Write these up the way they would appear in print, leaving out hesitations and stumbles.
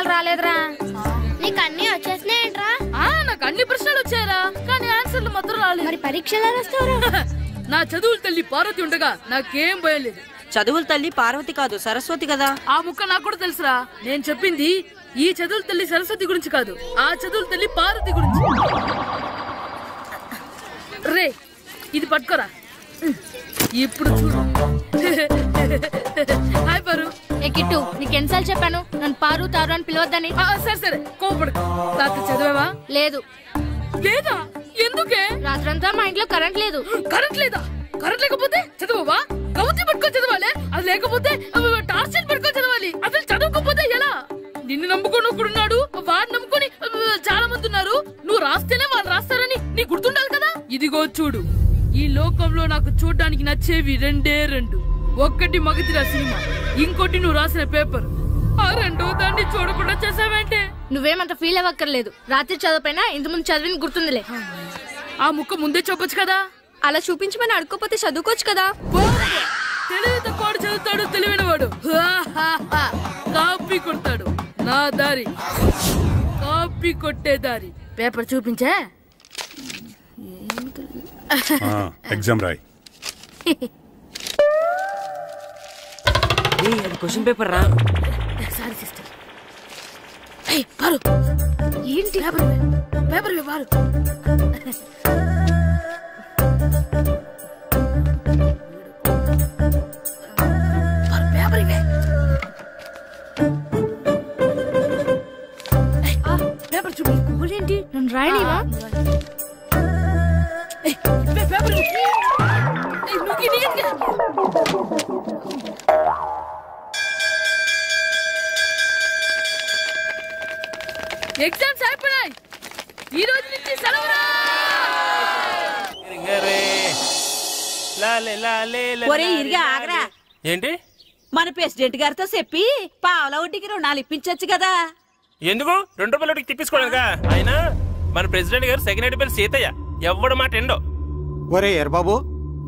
ప్రశ్నలు రాలేదురా. నీకు అన్ని వచ్చేసినాయంట్రా? నాకు అన్ని ప్రశ్నలు వచ్చాయరా, కానీ ఆన్సర్లు మాత్రం రాలేదు. మరి పరీక్షలు రాస్తావురా? నా చదువుల తల్లి పార్వతి ఉండగా నాకేం భయం లేదు. చదువుల తల్లి పార్వతి కాదు, సరస్వతి కదా. ఆ ముక్క నాకు కూడా తెలుసురా. నేను చెప్పింది ఈ చదువుల తల్లి సరస్వతి గురించి కాదు, ఆ చదువుల తల్లి పార్వతి గురించి. రే ఇది పట్టుకోరా. ఇప్పుడు చూడు. హాయ్ పారు. ఏ కిట్టు, నీకు ఎన్నిసార్లు చెప్పాను నన్ను పారు తారు అని పిలవద్దని? సరే సరే కోపడు. రాత్రి చదివావా? లేదు. లేదా? ఎందుకే? రాత్రంతా మా ఇంట్లో కరెంట్ లేదు. కరెంట్ లేదా? కరెంట్ లేకపోతే చదవవా? కవిత పట్టుకొని చదవాలి. అది లేకపోతే టార్చ్ లైట్ పట్టుకొని చదవాలి. అసలు చదవకపోతే ఎలా? నిన్ను నమ్ముకొని ఒకడున్నాడు, వాడు నమ్ముకొని చాలా మంది ఉన్నారు. నువ్వు రాస్తేనే వాళ్ళు రాస్తారని నీ గుర్తుండాలి కదా. ఇదిగో చూడు, ఈ లోకంలో నాకు చూడడానికి నచ్చేవి రెండే రెండు. ఒక్కటి మగతిరా సినిమా, ఇంకోటి నువ్వు రాసిన పేపర్. ఆ రెండో దాన్ని చూడకుండా చేసావేంటే? నువ్వేమంత ఫీల్ అవ్వక్కర్లేదు. రాత్రి చదవపోయినా ఇంతకుముందు చదివిన గుర్తుందిలే. ఆ ముక్క ముందే చెప్పొచ్చు కదా. అలా చూపించమని అడుక్కోపోతే చదువుకోవచ్చు కదా. తెలివి తక్కువ చదువుతాడు, తెలివైన వాడు కాపీ కొడతాడు. నా దారి కాపీ కొట్టే దారి. పేపర్ చూపించే. ఎగ్జామ్ రాయ్. అది క్వశ్చన్ పేపర్ రా. Sorry sister. పారు ఏంటి? పేపర్ పారు. పేపర్ ఇవే. పేపర్ చూపి. ఏంటి నన్ను రాయలేవా? పేపర్ ఎగ్జామ్స్ అయిపోయాయి. ఈ రోజు నుంచి సెలవురా. ఏంటి? మన ప్రెసిడెంట్ గారితో చెప్పి పావుల వడ్డీకి రుణాలు ఇప్పించొచ్చు కదా. ఎందుకు? 2 రూపాయల వడ్డీకి తిప్పించుకోవడానికా? అయినా మన ప్రెసిడెంట్ గారు సెకండ్ పేరు సీతయ్య, ఎవ్వడు మాట ఎండో. ఒరే ఎర్ బాబు,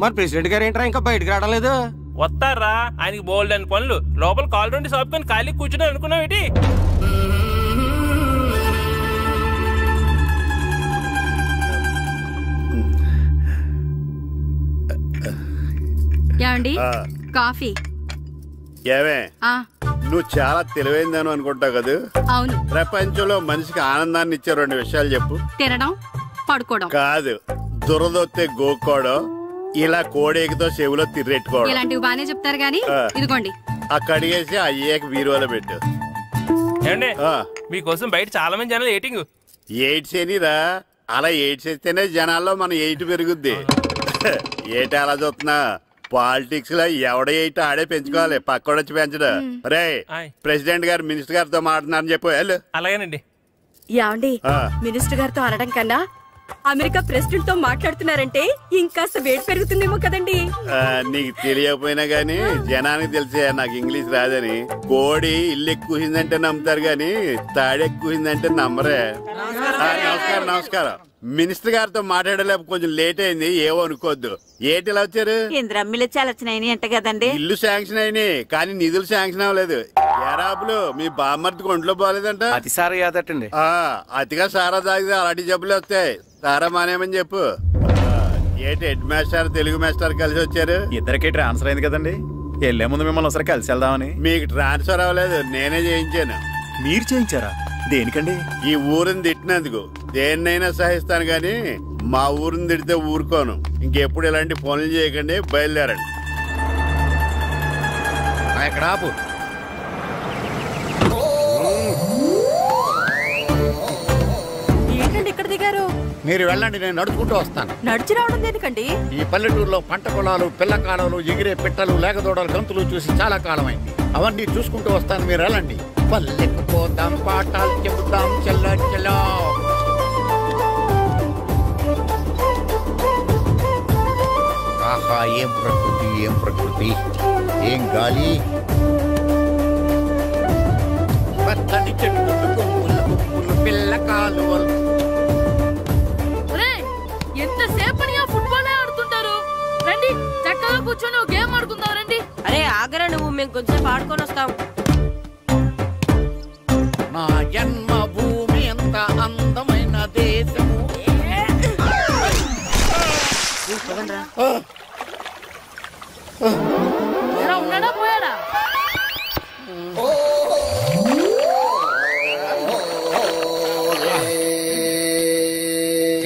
మన ప్రెసిడెంట్ గారు ఏంట్రా ఇంకా బయటకు రావడలేదు? వస్తారా, ఆయనకి బోల్డ్ అని పనులు. లోపల కాల్ నుండి సాపుకొని ఖాళీ కూర్చుని అనుకున్నావు ఏంటి? ఏమండి కాఫీ? ఏమే నువ్వు చాలా తెలివైందని అనుకుంటావు కదా. అవును. ప్రపంచంలో మనిషికి ఆనందాన్ని ఇచ్చే 2 విషయాలు చెప్పు. తినడం, పడుకోవడం. కాదు, దురదొత్తే గోక్కోవడం, ఇలా కోడేకితో చెవులో తిర్రెట్టుకోవడం. ఇలాంటివి బానే చెప్తారు గానీ ఇదిగోండి. ఆ కడిగేసి అయ్యాక బీరువాలో పెట్టు. ఏమండి, మీకోసం బయట చాలా మంది జనాలు ఎయిటింగ్. ఎయిడ్స్ ఏనిరా? అలా ఎయిడ్స్ వేస్తేనే జనాల్లో మన ఎయిట్ పెరుగుద్ది. ఏటి అలా చూస్తున్నా? పాలిటిక్స్ లో ఎవడ ఎయిట్ ఆడే పెంచుకోవాలి, పక్కడొచ్చి పెంచడం. రే ప్రెసిడెంట్ గారు మినిస్టర్ గారితో మాట్లాడుతున్నారని చెప్పు. వెళ్ళు. అలాగేనండి. యాండి మినిస్టర్ గారితో అనడం కన్నా అమెరికా ప్రెసిడెంట్ తో మాట్లాడుతున్నారంటే ఇంకాస్త వేడి పెరుగుతుందేమో కదండి. నీకు తెలియకపోయినా గానీ జనానికి తెలిసే నాకు ఇంగ్లీష్ రాదని. కోడి ఇల్లు ఎక్కువసిందంటే నమ్ముతారు గాని తాడెక్కువసిందంటే నమ్మరే. నమస్కారం. నమస్కారం. మినిస్టర్ గారితో మాట్లాడలేక కొంచెం లేట్ అయింది, ఏవో అనుకోవద్దు. ఏంటి ఇలా వచ్చారు? ఇంద్రమ్మిలు చాలచ్చినాయని అంట కదండి. ఇల్లు శాంక్షన్ అయినాయి కానీ నిధులు శాంక్షన్ అవ్వలేదు. ఎరాబులు మీ బామ్మర్తికి ఒంట్లో పోలేదంట. అతిసారా యాదటండి. అతిగా సారా తాగితే అలాంటి జబ్బులు వస్తాయి. సారా మానేమని చెప్పు. ఏంటి హెడ్ మాస్టర్ తెలుగు మాస్టర్ కలిసి వచ్చారు? ఇద్దరికి ట్రాన్స్ఫర్ అయింది కదండి, వెళ్లే ముందు మిమ్మల్ని ఒకసారి కలిసి వెళ్దామని. మీకు ట్రాన్స్ఫర్ అవ్వలేదు, నేనే చేయించాను. మీరు చేయించారా? దేనికండి? ఈ ఊరిని తిట్టినందుకు. దేన్నైనా సహిస్తాను గాని మా ఊరిని తిడితే ఊరుకోను. ఇంకెప్పుడు ఇలాంటి పనులు చేయకండి, బయలుదేరండి. ఇక్కడ ఆపు. ఏంటండి ఇక్కడ దిగారు? మీరు వెళ్ళండి, నేను నడుచుకుంటూ వస్తాను. నడిచి రావడం దేనికండి? ఈ పల్లెటూరులో పంట పొలాలు, పిల్ల కాలాలు, ఎగిరే పిట్టలు, లేకదోడలు, గంతులు చూసి చాలా కాలమైంది. అవన్నీ చూసుకుంటూ వస్తాను, మీరు వెళ్ళండి. పల్లెకు పోదాం, పాఠాలు చెబుతాం, చెల్లో. ఆహా, ఏం ప్రకృతి, ఏం ప్రకృతి, ఏం గాలి. పచ్చని చెట్లు, గుంపులు, పిల్ల కాలువలు. ఎంతసేపని ఆ ఫుట్బాల్ ఆడుతుంటారు? రండి చక్కగా కూర్చొని ఒక గేమ్ ఆడుకుందాం. రండి. అరే ఆగరా నువ్వు, మేము కొంచెం ఆడుకొని వస్తాం. నా అందమైన దేశము. ఉన్నాడా పోయాడా?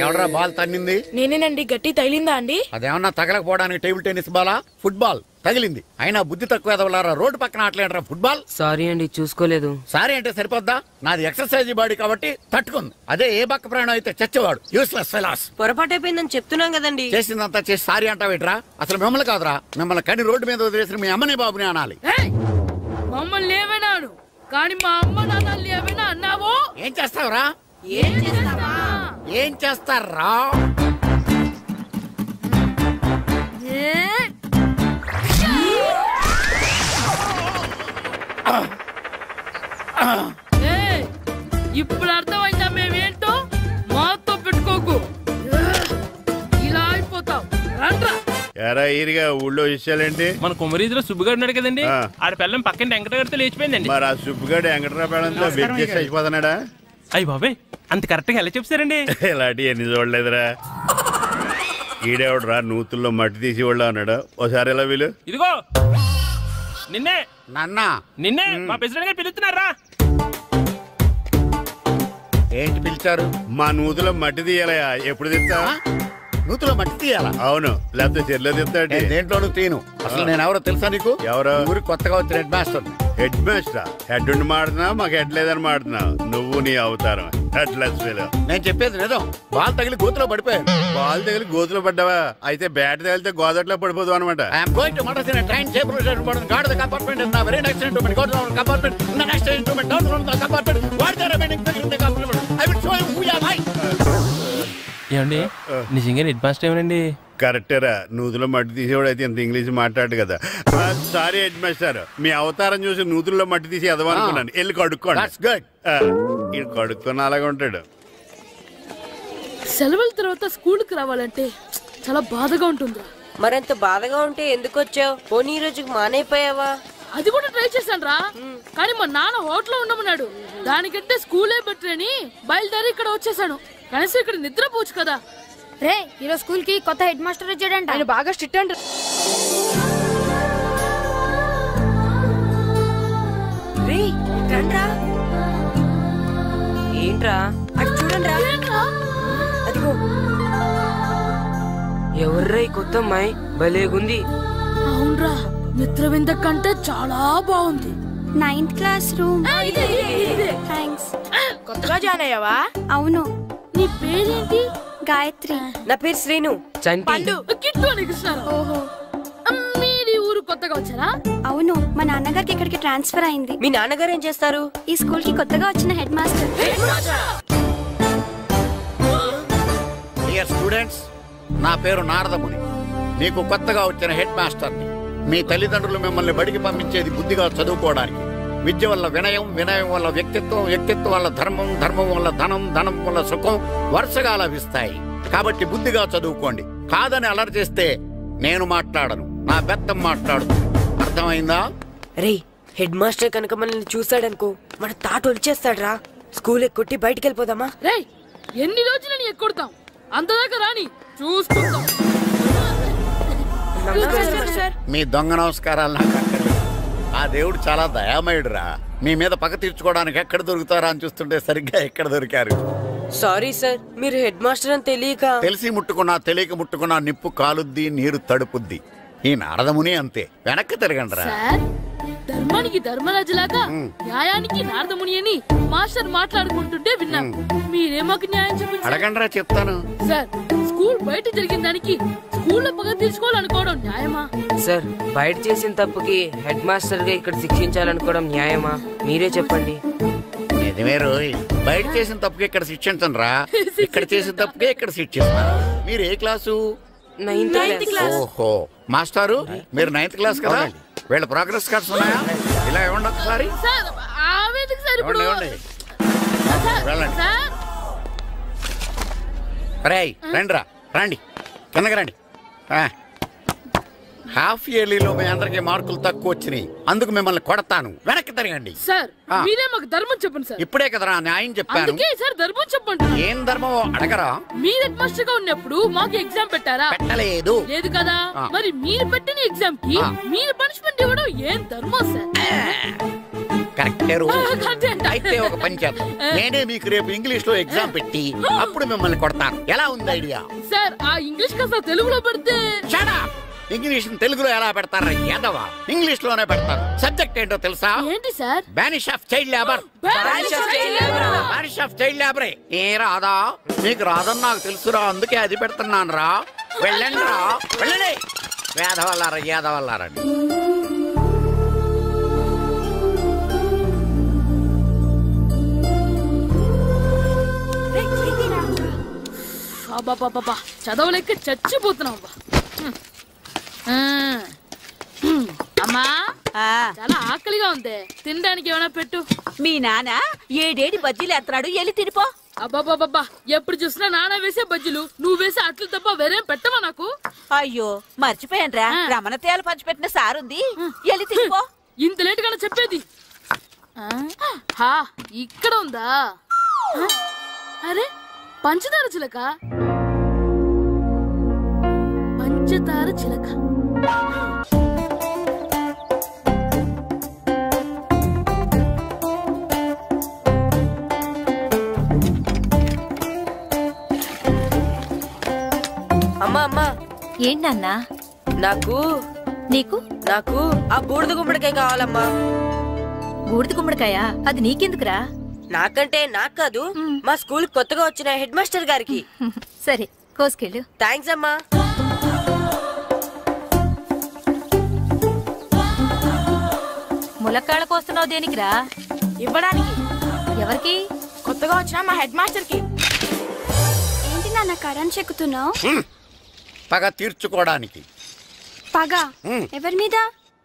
ఎవడరా బాల్ తన్నింది? నేనేనండి. గట్టి తగిలిందా అండి? అదేమన్నా తగలకపోవడానికి టేబుల్ టెన్నిస్ బాలా, ఫుట్బాల్ తగిలింది. అయినా బుద్ధి తక్కువ ఎదవలారా, రోడ్డు పక్కన ఆటలేడరా ఫుట్బాల్. సారీ అండి, చూసుకోలేదు. సారీ అంటే సరిపోద్దా? నాది ఎక్సర్సైజ్ బాడీ కాబట్టి తట్టుకుంది. అదే ఏ బక్క ప్రాణం అయితే చచ్చేవాడు. Useless fellas. పొరపాటు అయిపోయిందని చెప్తున్నాం కదండి. చేసిందంతా చేసి సారీ అంటావేట్రా? అసలు మిమ్మల్ని కాదురా, మిమ్మల్ని కని రోడ్డు మీద వదిలేసిన మీ అమ్మని బాబుని అనాలి. మమ్మల్ని ఏమైనాడు కానీ మా అమ్మ నాన్నల్ని ఏమైనా అన్నావో ఏం చేస్తావురా? ఏం చేస్తారా? ఇప్పుడు అర్థమైందా మేమేంటో? మాతో పెట్టుకోకు, ఇలా అయిపోతాం. ఎరా ఈరిగా ఊళ్ళో విషయాలేంటి? మన కుమరీధిలో సుబ్బుగాడు ఉన్నాడు కదండి, ఆడ పిల్లం పక్కన వెంకటగారితో లేచిపోయిందండి. మరి ఆ సుబ్బుగాడు వెంకటరావు పిల్లంతో వెక్కేసి అయిపోతున్నాడా? అయ్యి బాబాయ్, అంత కరెక్ట్ గా ఎలా చెప్తారండి? ఇలాంటి ఎన్ని చూడలేదురా. ఈడేవడరా నూతుల్లో మట్టి తీసి వాళ్ళు అన్నాడు. ఓసారి ఎలా వీలు? ఇదిగో నిన్నే నిన్నే మా ప్రెసిడెంట్ గారు పిలుస్తున్నారా? ఏంటి పిలిచారు? మా నూతులో మట్టి తీయాలయా. ఎప్పుడు తీస్తా? నూతులో మట్టి తీయాలా? అవును, లేకపోతే చెర్లో తీస్తాడు. దేంట్లోనూ తీను. అసలు నేను ఎవరో తెలుసా నీకు? ఎవరో? ఊరికి కొత్తగా వచ్చిన head master. Head master? Head ఉండి మాడుతున్నావు, మాకు హెడ్ లేదని మాడుతున్నావు. నువ్వు నీ అవతారం హెడ్లెస్ ఫెలో. నేను చెప్పేది నిజం. బాల్ తగిలి గోతులో పడిపోయాను. బాల్ తగిలి గోతులో పడ్డావా? అయితే బ్యాట్ తగిలితే గోదట్లో పడిపోదు అనమాట. ఏమండి నిజంగా హెడ్ మాస్టర్ ఏమనండి? కరెక్టరా, నూతులో మట్టి తీసేవాడు అయితే ఇంత ఇంగ్లీష్ మాట్లాడు కదా. సారీ హెడ్ మాస్టర్, మీ అవతారం చూసి నూతుల్లో మట్టి తీసి ఎదవనుకున్నాను. వెళ్ళి కడుక్కోండి. ఇది కడుక్కొని అలాగే ఉంటాడు. సెలవుల తర్వాత స్కూల్కి రావాలంటే చాలా బాధగా ఉంటుంది. మరంత బాధగా ఉంటే ఎందుకు వచ్చావు? పోనీ ఈ రోజుకి మానైపోయావా? అది కూడా ట్రై చేశాను రా, కానీ మా నాన్న హోటల్లో ఉండమన్నాడు. దానికంటే స్కూలే బెటర్ అని బయలుదేరి ఇక్కడ వచ్చేసాను. కనీసం ఇక్కడ నిద్రపోవచ్చు కదా. రే, ఈరోజు స్కూల్ కి కొత్త హెడ్ మాస్టర్ వచ్చాడంట. ఆయన బాగా స్ట్రిక్ట్ అంట. ఏంట్రా అటు చూడండి రా. అదిగో ఎవర్రా ఈ కొత్త అమ్మాయి? భలేగుంది. అవునరా, మిత్రవింద కంటే చాలా బాగుంది. 9th class room. థ్యాంక్స్. కొత్తగా జాయిన్ అయ్యావా? అవును. నీ పేరేంటి? గాయత్రి. నా పేరు శ్రీను. పండు. కిట్టు అని కృష్ణారావు. ఓహో, మీరు ఈ ఊరు కొత్తగా వచ్చారా? అవును, మా నాన్నగారికి ఇక్కడికి ట్రాన్స్ఫర్ అయింది. మీ నాన్నగారు ఏం చేస్తారు? ఈ స్కూల్ కి కొత్తగా వచ్చిన హెడ్ మాస్టర్. డియర్ స్టూడెంట్స్, నా పేరు నారదముని. మీకు కొత్తగా వచ్చిన హెడ్ మాస్టర్ని. మీ తల్లిదండ్రులు మిమ్మల్ని బడికి పంపించేది బుద్ధిగా చదువుకోవడానికి. విద్య వల్ల వినయం, వినయం వల్ల వ్యక్తిత్వం, వ్యక్తిత్వం వల్ల ధర్మం, ధర్మం వల్ల ధనం, ధనం వల్ల సుఖం వరుసగా లభిస్తాయి. కాబట్టి బుద్ధిగా చదువుకోండి. కాదని అలర్ చేస్తే నేను మాట్లాడను, నా బెత్తం మాట్లాడు. అర్థమైందా? రే, హెడ్ మాస్టర్ కనుక మనల్ని చూసాడనుకో మన తాట వచ్చేస్తాడ్రా. స్కూల్ ఎక్కొట్టి బయటికి వెళ్ళిపోదామా? రే, ఎన్ని రోజులని ఎక్కొడతాం? అంతదాకా రాని చూసుకుంటాం. మీ దొంగ నమస్కారాలు నాకు అక్కర్లేదు. ఆ దేవుడు చాలా దయామయుడురా. మీ మీద పగ తీర్చుకోవడానికి ఎక్కడ దొరుకుతారా అని చూస్తుంటే సరిగ్గా ఎక్కడ దొరికారు. సారీ సార్, మీరు హెడ్ మాస్టర్ అని తెలియక. తెలిసి ముట్టుకున్నా తెలియక ముట్టుకున్నా నిప్పు కాలుద్ది, నీరు తడుపుద్ది. ఈ నారదముని అంతే. వెనక్కి తిరగండి రా. ధర్మానికి ధర్మరాజులాగా న్యాయానికి నారదముని అని మాస్టర్ మాట్లాడుకుంటుంటే విన్నాం. మీరే మాకు న్యాయం చెప్పండి. అడగండి రా, చెప్తాను. సార్, స్కూల్ బయట జరిగిన దానికి స్కూల్లో పగ తీసుకోవాలనుకోవడం న్యాయమా? సార్, బయట చేసిన తప్పుకి హెడ్ మాస్టర్ గా ఇక్కడ శిక్షించాలనుకోవడం న్యాయమా? మీరే చెప్పండి. నిజమే రోయ్, బయట చేసిన తప్పుకి ఇక్కడ శిక్షించను రా. ఇక్కడ చేసిన తప్పుకే ఇక్కడ శిక్షిస్తున్నారు. మీరు ఏ క్లాసు? 9th class. ఓహో, మాస్టారు మీరు 9th క్లాస్ కదా? వీళ్ళ ప్రోగ్రెస్ కార్డ్స్ ఉన్నాయా? ఇలా ఇవ్వండి ఒకసారి. వెళ్ళండి. రేయ్, రండి రా, రండి, కిందకి రండి. హాఫ్ ఇయర్లీలో మీ అందరికి మార్కులు తక్కువ వచ్చినాయి, అందుకు మిమ్మల్ని కొడతాను. వెనక్కి తిరగండి. సార్ మీరే మాకు ధర్మం చెప్పండి సార్. ఇప్పుడే కదరా న్యాయం చెప్పాను. అందుకే సార్ ధర్మం చెప్పండి. ఏం ధర్మం అడగరా? మీరు హెడ్ మాస్టర్ గా ఉన్నప్పుడు మాకు ఎగ్జామ్ పెట్టారా? పెట్టలేదు. లేదు కదా. మరి మీరు పెట్టిన ఎగ్జామ్ కి మీరు పనిష్మెంట్ ఇవ్వడం ఏం ధర్మం సార్? కరెక్టే. అయితే ఒక పని చేద్దాం, నేనే మీకు రేపు ఇంగ్లీష్ లో ఎగ్జామ్ పెట్టి అప్పుడు మిమ్మల్ని కొడతాను. ఎలా ఉంది ఐడియా? సార్ ఆ ఇంగ్లీష్ కాస్త తెలుగులో పెడితే. ఇంగ్లీష్ తెలుగులో ఎలా పెడతారా యాదవా? ఇంగ్లీష్ లోనే పెడతారు. సబ్జెక్ట్ ఏంటో తెలుసా? ఏంటి sir? Banish of child labour. Banish of child లేబరే. ఏ రాదా? నీకు రాదని నాకు తెలుసురా, అందుకే అది పెడుతున్నాను రా. వెళ్ళండి రా, వెళ్ళండి. వేదవల్లారా యాదవల్లారండి. చదవలేక చచ్చిపోతున్నావు. అమ్మా చాలా ఆకలిగా ఉంది, తినడానికి ఏమైనా పెట్టు. మీ నాన్న 7 బజ్జీలు ఎత్తాడు, వెళ్ళి తినిపో. అబ్బాబాబా ఎప్పుడు చూసినా నాన్న వేసే బజ్జీలు, నువ్వు వేసే అట్లు తప్ప వేరేం పెట్టవా నాకు? అయ్యో మర్చిపోయానురా, రమణ తేలు పంచిపెట్టిన సారుంది, వెళ్ళి తినిపో. ఇంత లేట్ గా చెప్పేది. ఇక్కడ ఉందా? అరే పంచదార చిలక, పంచదార చిలక. అమ్మా అమ్మా. ఏంటన్నా? నాకు నీకు నాకు ఆ బూడిద గుమ్మడికాయ కావాలమ్మా. బూడిద గుమ్మడికాయ? అది నీకెందుకురా? నాకంటే నాకు కాదు, మా స్కూల్ కొత్తగా వచ్చిన హెడ్ మాస్టర్ గారికి. సరే కోసుకెళ్ళు. థ్యాంక్స్ అమ్మా. ములక్కాళ్ళ కోస్తున్నావు దేనికిరా? ఇవ్వడానికి. ఎవరికి? కొత్తగా వచ్చిన మా హెడ్ మాస్టర్ కి. ఏంటి నాన్న కరెంట్ చెక్కుతున్నావు? పగ తీర్చుకోవడానికి. పగ ఎవరి మీద?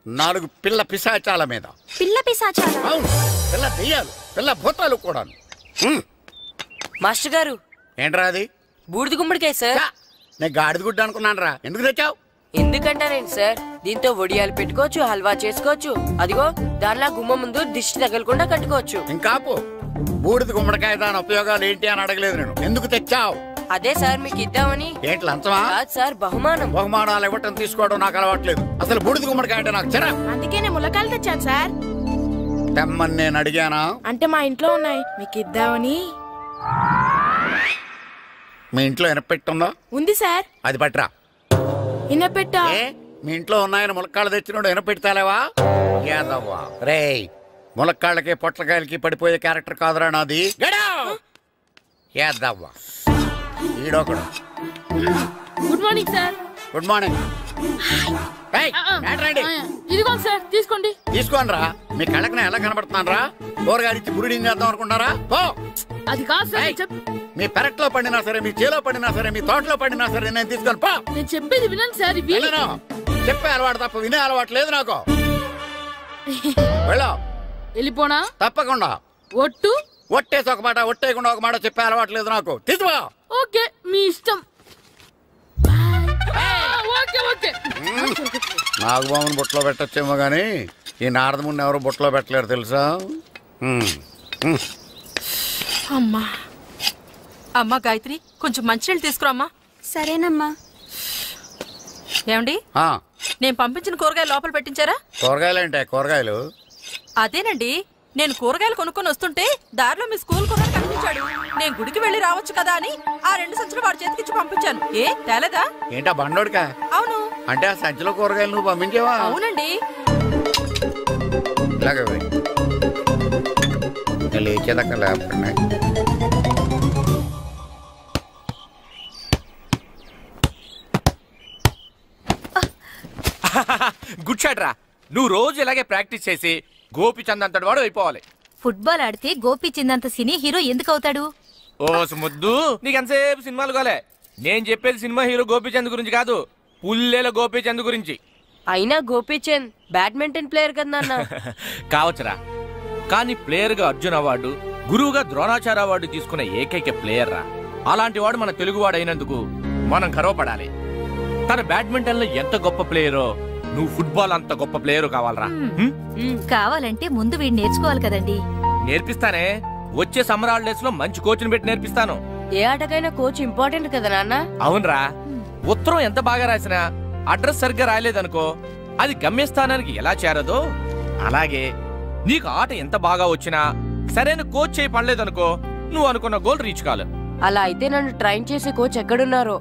4 పిల్ల పిశాచాల మీద. పిల్ల పిశాచాల? అవును, పిల్ల దెయ్యాలు, పిల్ల భూతాలు కూడా. మాస్టర్ గారు. ఏంట్రా అది? బూడిద గుమ్మడికాయ సార్. నేను గాడిద గుడ్డ అనుకున్నాను రా. ఎందుకు తెచ్చావు? ఎందుకంటారేంటి సార్, దీంతో వడియాలు పెట్టుకోవచ్చు, హల్వా చేసుకోవచ్చు. అదిగో దానిలా గుమ్మ ముందు దిష్టి తగలకుండా కట్టుకోవచ్చు. ఇంకాపు, బూడిద గుమ్మడికాయ దాని ఉపయోగాలు ఏంటి అని అడగలేదు నేను. ఎందుకు తెచ్చావు? అదే సార్ మీకు ఇద్దామని. ఏంటి లంచమా? కాదు సార్, బహుమానం. బహుమానాలు ఇవ్వటం తీసుకోవడం నాకు అలవాట్లేదు. అసలు బూడిద గుమ్మడికాయ అంటే నాకు చెరా. అందుకే నేను ములకాయలు తెచ్చాను సార్. తెమ్మని నేను అడిగానా? అంటే మా ఇంట్లో ఉన్నాయి, మీకు ఇద్దామని. మీ ఇంట్లో ఎనపెట్టుందా? ఉంది సార్. అది పట్రా. ఇనపెట్టా? మీ ఇంట్లో ఉన్నాయని ములక్కాళ్ళు తెచ్చినోడు ఎనపెడతాలేవా? యాదవ్వా రే, ములక్కాళ్ళకి పొట్లకాయలకి పడిపోయే క్యారెక్టర్ కాదురా నాది. యాదవ్వా ఈడొకడు. Good morning sir. Good morning. ఇదిగోండి సార్, తీసుకోండి. తీసుకోండి రా. మీ కళ్ళకి నేను ఎలా కనబడుతున్నాను రా? కూరగాయలిచ్చి బ్రూడింగ్ చేద్దాం అనుకుంటారా? అది కాదు సార్. మీ పెరట్లో పండినా సరే, మీ చేలో పండినా సరే, మీ తోటలో పండినా సరే నేను తీసుకొని పో. నేను చెప్పేది వినండి సార్. చెప్పే అలవాటు తప్ప వినే అలవాటు లేదు నాకు. వెళ్ళా. వెళ్ళిపోనా? తప్పకుండా. ఒట్టు? ఒట్టేసి ఒక మాట, ఒట్టేయకుండా ఒక మాట చెప్పే అలవాటు లేదు నాకు. తీసుకో. ఓకే, మీ ఇష్టం. నాగబాబుని బుట్టలో పెట్టచ్చేమో గానీ ఈ నారదముని ఎవరు బుట్టలో పెట్టలేరు తెలుసా? అమ్మా అమ్మా గాయత్రి, కొంచెం మంచినీళ్ళు తీసుకురామ్మా. సరేనమ్మా. ఏమండి, నేను పంపించిన కూరగాయలు లోపల పెట్టించారా? కూరగాయలు? కూరగాయలు అదేనండి, నేను కూరగాయలు కొనుక్కొని వస్తుంటే దారిలో మీ స్కూల్ కుర్రాడు కనిపించాడు. నేను గుడికి వెళ్ళి రావచ్చు కదా అని ఆ 2 సంచులు వాడి చేతికిచ్చి పంపించాను. ఏ తేలేదా? ఏంటా బండోడికా? అవును. అంటే ఆ సంచిలో కూరగాయలు నువ్వు పంపించావా? అవునండి. ఇలాగే లేచేదాకా లేకుండా. గుడ్ షాట్ రా. నువ్వు రోజు ఇలాగే ప్రాక్టీస్ చేసి గోపిచంద్ అంతటి వాడు అయిపోవాలి. ఫుట్బాల్ ఆడితే గోపిచంద్ అంత సినీ హీరో ఎందుకు అవుతాడు? ఓ ముద్దు, నీకు ఎంతసేపు సినిమాలు కాలే. నేను చెప్పేది సినిమా హీరో గోపిచంద్ గురించి కాదు, పుల్లేల గోపిచంద్ గురించి. అయినా గోపిచంద్ బ్యాడ్మింటన్ ప్లేయర్ కదా నాన్న. కావచ్చురా, కానీ ప్లేయర్ గా అర్జున్ అవార్డు, గురువుగా ద్రోణాచార్య అవార్డు తీసుకున్న ఏకైక ప్లేయర్ రా. అలాంటి వాడు మన తెలుగువాడు అయినందుకు మనం గర్వపడాలి. తన బ్యాడ్మింటన్ లో ఎంత గొప్ప ప్లేయరో నువ్వు ఫుట్బాల్ అంత గొప్ప ప్లేయర్ కావాలరా. కావాలంటే ముందు వీడు నేర్చుకోవాలి కదండి. నేర్పిస్తానే, వచ్చే సమ్మర్ హాలిడేస్ లో మంచి కోచ్ని పెట్టి నేర్పిస్తాను. ఏ ఆటకైనా కోచ్ ఇంపార్టెంట్ కదా నాన్న. అవునరా, ఉత్తరం ఎంత బాగా రాసినా అడ్రస్ సరిగ్గా రాయలేదనుకో అది గమ్యస్థానానికి ఎలా చేరదో అలాగే నీకు ఆట ఎంత బాగా వచ్చినా సరైన కోచ్ చేయి పడలేదనుకో నువ్వు అనుకున్న గోల్ రీచ్ కాదు. అలా అయితే నన్ను ట్రైన్ చేసే కోచ్ ఎక్కడున్నారో.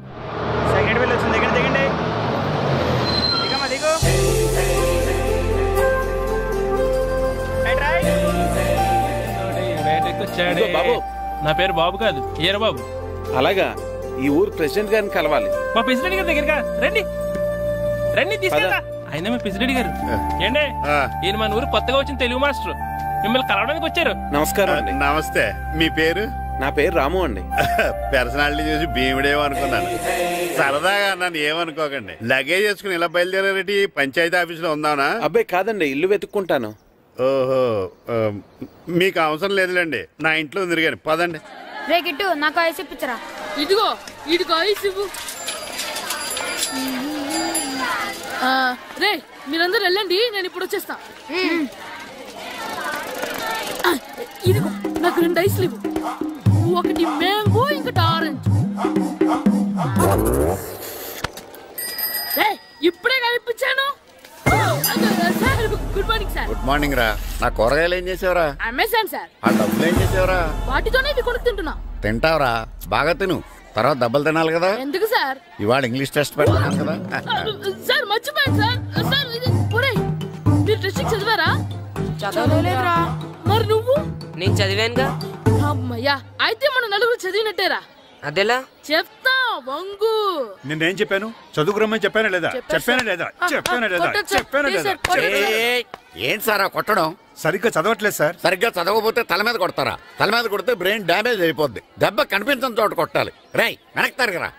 బాబు, నా పేరు బాబు కాదు, ఏరా బాబు. అలాగా, ఈ ఊరు ప్రెసిడెంట్ గారిని కలవాలి. మా ప్రెసిడెంట్ గారి దగ్గరగా రండి రండి, తీసుకెళ్తా. ఆయన మీ ప్రెసిడెంట్ గారు ఏండే, ఈయన మన ఊరు కొత్తగా వచ్చిన తెలుగు మాస్టర్, మిమ్మల్ని కలవడానికి వచ్చారు. నమస్కారం అండి. నమస్తే. మీ పేరు? నా పేరు రాము అండి. పర్సనాలిటీ చూసి భీముడేమో అనుకున్నాను. సరదాగా అన్నాను, ఏమనుకోకండి. లగేజ్ చేసుకుని ఇలా బయలుదేరేటి పంచాయతీ ఆఫీసులో ఉందానా? అబ్బాయి కాదండి, ఇల్లు వెతుక్కుంటాను. ఓహో, మీకు అవసరం లేదులేండి, నా ఇంట్లో ఉంది కానీ పదండి. రే గిట్టు, నాకు ఐస్ ఇప్పించరా. ఇదిగో ఇదిగో ఐస్ ఇవ్వు. రే మీరందరూ వెళ్ళండి, నేను ఇప్పుడు వచ్చేస్తా. ఇదిగో నాకు 2 ఐస్లు ఇవ్వు. ఒకటి మ్యాంగో, ఇంకటి ఆరెంజ్. ఇప్పుడే కనిపించాను. Good morning sir. Good morning రా. నా కూరగాయలు ఏం చేసేవరా? Amazon sir. ఆ డబ్బులు ఏం చేసేవరా? వాటితోనే ఇవి కొనుక్కు తింటున్నా. తింటావరా, బాగా తిను, తర్వాత దెబ్బలు తినాలి కదా. ఎందుకు సార్? ఇవాళ ఇంగ్లీష్ టెస్ట్ పెడతాను కదా. సార్ మర్చిపోయాను సార్. సార్ మీరు టెస్టింగ్ చదివారా? చదవలేదురా. మరి నువ్వు? నేను చదివానుగా. అమ్మయ్యా, అయితే మన నలుగురు చదివినట్టేరా. అదెలా? చెప్తా వంగు. నేనేం చెప్పాను? చదువుకురమ్మని చెప్పానా లేదా? చెప్పానా లేదా? చెప్పానా లేదా? చెప్పానా లేదా? ఏంటి సార్ కొట్టడం? సరిగ్గా చదవట్లేదు సార్. సరిగ్గా చదవకపోతే తల మీద కొడతారా? తల మీద కొడితే బ్రెయిన్ డ్యామేజ్ అయిపోద్ది. దెబ్బ కనిపించిన చోట కొట్టాలి. రై వెనక్కి తరగరా.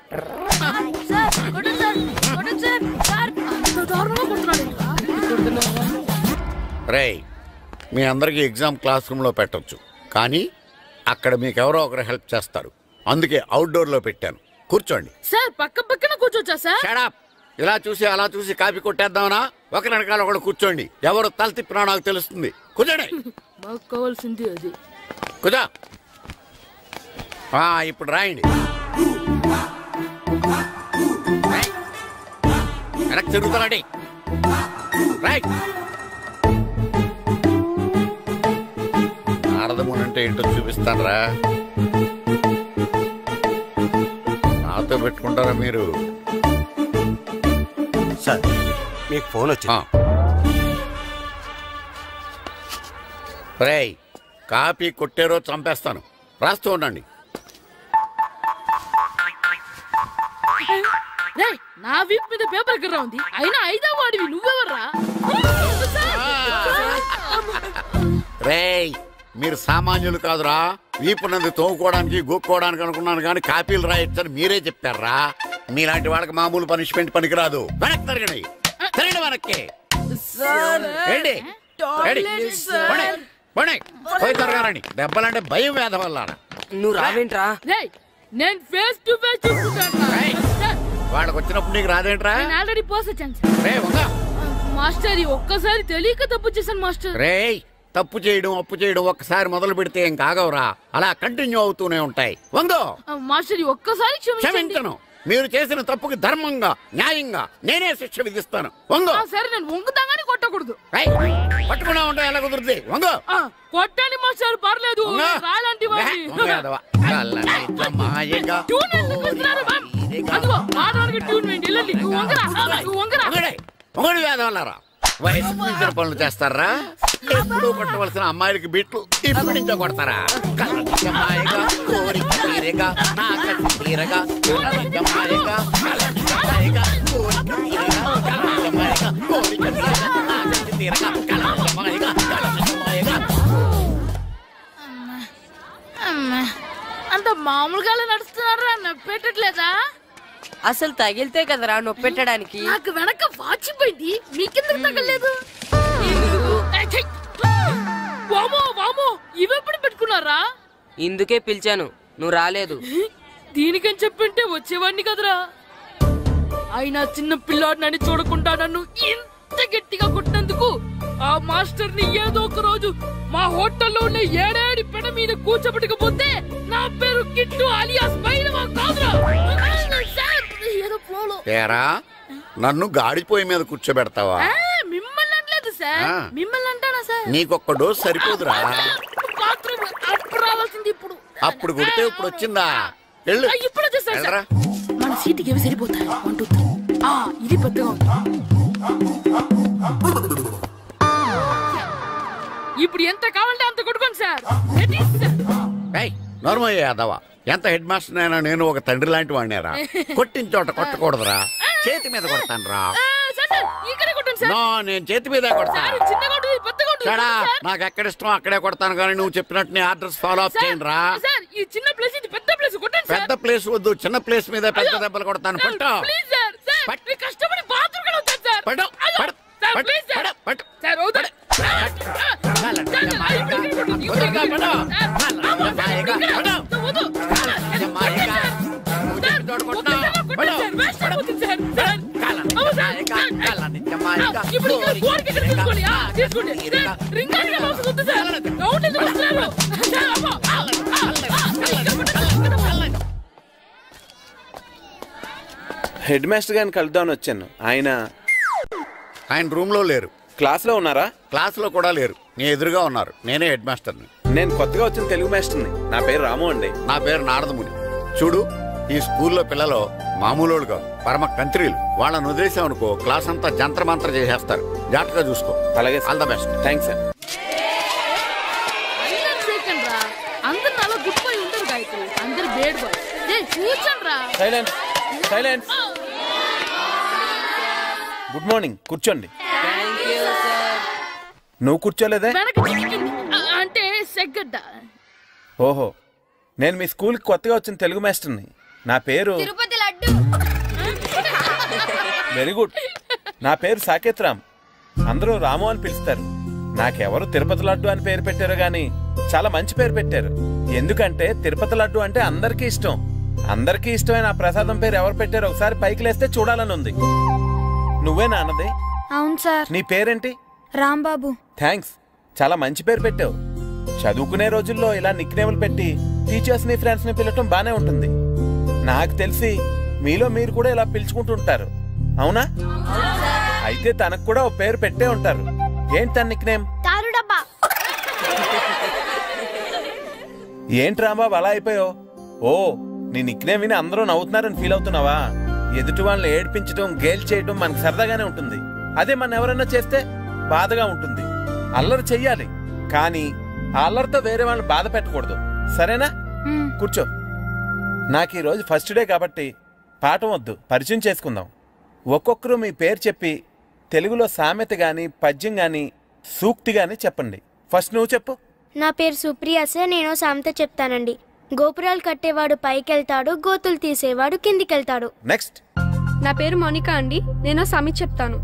రేయ్, మీ అందరికీ ఎగ్జామ్ క్లాస్ రూమ్ లో పెట్టొచ్చు, కానీ అక్కడ మీకు ఎవరో ఒకరు హెల్ప్ చేస్తారు. అందుకే అవుట్డోర్ లో పెట్టాను. కూర్చోండి. సార్ పక్క పక్కన కూర్చోచ్చా సార్? Shut up. ఇలా చూసి అలా చూసి కాపీ కొట్టేద్దామనా? ఒకరి వెనకాల ఒకడు కూర్చోండి. ఎవరు తల తిప్పినా నాకు తెలుస్తుంది. కూర్చోండి. మాకు కావాల్సింది అది. కూర్చో. ఇప్పుడు రాయండి. వెనక్కి తిరుగుతానండి. రైట్. నారదముని అంటే ఏంటో చూపిస్తాను రా. నాతో పెట్టుకుంటారా మీరు? సార్ మీకు ఫోన్ వచ్చింది. రేయ్, కాపీ కొట్టారో చంపేస్తాను. రాస్తూ ఉండండి. నా వీప్ మీద పేపర్ కర్ర ఉంది, అయినా 5వ వాడివి నువ్వెవర్రా? రేయ్, మీరు సామాన్యులు కాదురా. వీపునంది తోముకోవడానికి గోక్కోవడానికి అనుకున్నాను, కానీ కాపీలు రాయొచ్చని మీరే చెప్పారా. మీలాంటి వాళ్ళకి మామూలు పనిష్మెంట్ పనికిరాదు. వెనక్కి తిరగండి. తిరగండి వెనక్కి. పోయి తిరగారండి. దెబ్బలంటే భయం వేద వల్ల. నువ్వు రావేంట్రా? నేను ఫేస్ టు ఫేస్ చూసుకుంటాను. వాళ్ళకి వచ్చినప్పుడు నీకు రాదేంట్రా? ఆల్రెడీ పోస్ వచ్చాను మాస్టర్. ఒక్కసారి తెలియక తప్పు చేశాను మాస్టర్. రేయ్, తప్పు చేయడం అప్పు చేయడం ఒక్కసారి మొదలు పెడితే ఏం కాగవరా, అలా కంటిన్యూ అవుతూనే ఉంటాయి. వందో మాస్టర్, ఒక్కసారి క్షమించను. మీరు చేసిన తప్పుకి ధర్మంగా న్యాయంగా నేనే శిక్ష విధిస్తాను. వంగో. సరే, నేను వంగుతాగానే కొట్టకూడదు. పట్టుకున్నా ఉంటా, ఎలా కుదురుతుంది? వంగో. కొట్టండి మాస్టర్, పర్లేదు. రాలాంటి వేదవల్లారా, వయసు మించిన పనులు చేస్తారా? ఎప్పుడు కొట్టవలసిన అమ్మాయిలకి బిట్లు ఇప్పుడు నుంచో కొడతారా? కలగమాయగా కోరిక తీరగా నా కసి తీరగా కలగమాయగా కలగమాయగా కోరిక తీరగా కలగమాయగా కోరిక తీరగా నా కసి తీరగా కలగమాయగా కలగమాయగా. అంత మామూలుగా నడుస్తున్నారా? నొప్పెట్టట్లేదా? అసలు తగిలితే కదరా నొప్పెట్టడానికి. నాకు వెనక వాచిపోయింది, మీకెందుకు తగలేదు? వామో వామో, ఇవెప్పుడు పెట్టుకున్నారా? ఇందుకే పిలిచాను, నువ్వు రాలేదు. దీనికని చెప్పింటే వచ్చేవాడిని కదరా. అయినా చిన్న పిల్లాడినని చూడకుండా నన్ను ఇంత అంత గట్టిగా కొట్టినందుకు ఆ మాస్టర్ ని ఏదో ఒక రోజు మా హోటల్లో ఉన్న ఏడేడి పెడ మీద కూర్చోబెట్టకపోతే నా పేరు కిట్టు అలియాస్ బైరవా కాదురా. ఏదో ఫ్లోలో. ఏరా నన్ను గాడిపోయి మీద కూర్చోబెడతావా? మిమ్మల్ని అనలేదు సార్, మిమ్మల్ని అంటానా సార్? నీకొక్క డోస్ సరిపోదురా. బాత్రూమ్ అప్పుడు రావాల్సింది ఇప్పుడు. అప్పుడు కొడితే ఇప్పుడు వచ్చిందా? వెళ్ళు. ఇప్పుడు వచ్చేసారు సార్. మన సీటుకి ఏవి సరిపోతాయి? 1 2 3. ఇది పెద్దగా ఉంది. ఇప్పుడు ఎంత కావాలంటే అంత కొట్టుకోండి సార్. నోర్మయ్య యాదవ, ఎంత హెడ్ మాస్టర్ అయినా నేను ఒక తండ్రి లాంటి వాడినేరా. కొట్టిన చోట కొట్టకూడదురా, చేతి మీద కొడతాను రా. నేను చేతి మీద కొడతాను. నాకు ఎక్కడ ఇష్టం అక్కడే కొడతాను, కానీ నువ్వు చెప్పినట్టు నీ ఆర్డర్స్ ఫాలో అప్ చేయండి రా. పెద్ద ప్లేస్ వద్దు, చిన్న ప్లేస్ మీద పెద్ద దెబ్బలు కొడతాను. పట్టు హెడ్ మాస్టర్ గారిని కలుద్దామని వచ్చాను. ఆయన రూమ్ లో లేరు. క్లాస్ లో ఉన్నారా? క్లాస్ లో కూడా లేరు, నీ ఎదురుగా ఉన్నారు. నేనే హెడ్ మాస్టర్ని. నేను కొత్తగా వచ్చిన తెలుగు మాస్టర్ని. నా పేరు రాము అండి. నా పేరు నారదముని. చూడు, ఈ స్కూల్లో పిల్లలు మామూలు కాదు, పరమ కంత్రీలు. వాళ్ళని వదిలేసామనుకో క్లాస్ అంతా జంత్ర మంత్ర చేసేస్తారు. జాగ్రత్తగా చూసుకో. అలాగే, all the best. Thanks sir. Silence silence. Good morning. కూర్చోండి. నువ్వు కూర్చోలేదే? అంటే సెగ్గడ్డ. ఓహో, నేను మీ స్కూల్కి కొత్తగా వచ్చిన తెలుగు మాస్టర్ని. నా పేరు వెరీ గుడ్. నా పేరు సాకేత్ రామ్. అందరూ రాము అని పిలుస్తారు. నాకెవరు తిరుపతి లడ్డు అని పేరు పెట్టారు గాని చాలా మంచి పేరు పెట్టారు. ఎందుకంటే తిరుపతి లడ్డు అంటే అందరికీ ఇష్టం. అందరికీ ఇష్టమైన ఆ ప్రసాదం పేరు ఎవరు పెట్టారు ఒకసారి పైకి లేస్తే చూడాలని ఉంది. నువ్వేనా అన్నది? అవును సార్. నీ పేరేంటి? రాంబాబు. థ్యాంక్స్, చాలా మంచి పేరు పెట్టావు. చదువుకునే రోజుల్లో ఇలా నిక్నేములు పెట్టి టీచర్స్ ని ఫ్రెండ్స్ ని పిలవటం బానే ఉంటుంది. నాకు తెలిసి మీలో మీరు కూడా ఇలా పిలుచుకుంటుంటారు, అవునా? అయితే తనకు కూడా ఓ పేరు పెట్టే ఉంటారు. ఏంటి తన నిక్నేమ్? ఏంటి రాంబాబు అలా అయిపోయావు? ఓ, నీ నిక్నేమ్ విని అందరూ నవ్వుతున్నారని ఫీల్ అవుతున్నావా? ఎదుటి వాళ్ళని ఏడ్పించడం, గేల్ చేయడం మనకు సరదాగానే ఉంటుంది. అదే మన ఎవరన్నా చేస్తే బాధగా ఉంటుంది. అల్లరి చెయ్యాలి, కానీ ఆ అల్లరితో వేరే వాళ్ళని బాధ పెట్టకూడదు. సరేనా? కూర్చో. నాకు ఈరోజు ఫస్ట్ డే కాబట్టి పాఠం వద్దు, పరిచయం చేసుకుందాం. ఒక్కొక్కరు మీ పేరు చెప్పి తెలుగులో సామెత గాని, పద్యం గాని, సూక్తి గాని చెప్పండి. ఫస్ట్ నువ్వు చెప్పు. నా పేరు సుప్రియ సార్. నేను సామెత చెప్తానండి. గోపురాలు కట్టేవాడు పైకెళ్తాడు, గోతులు తీసేవాడు కిందికెళ్తాడు. నెక్స్ట్. నా పేరు మోనికా అండి. నేను సామెత చెప్తాను.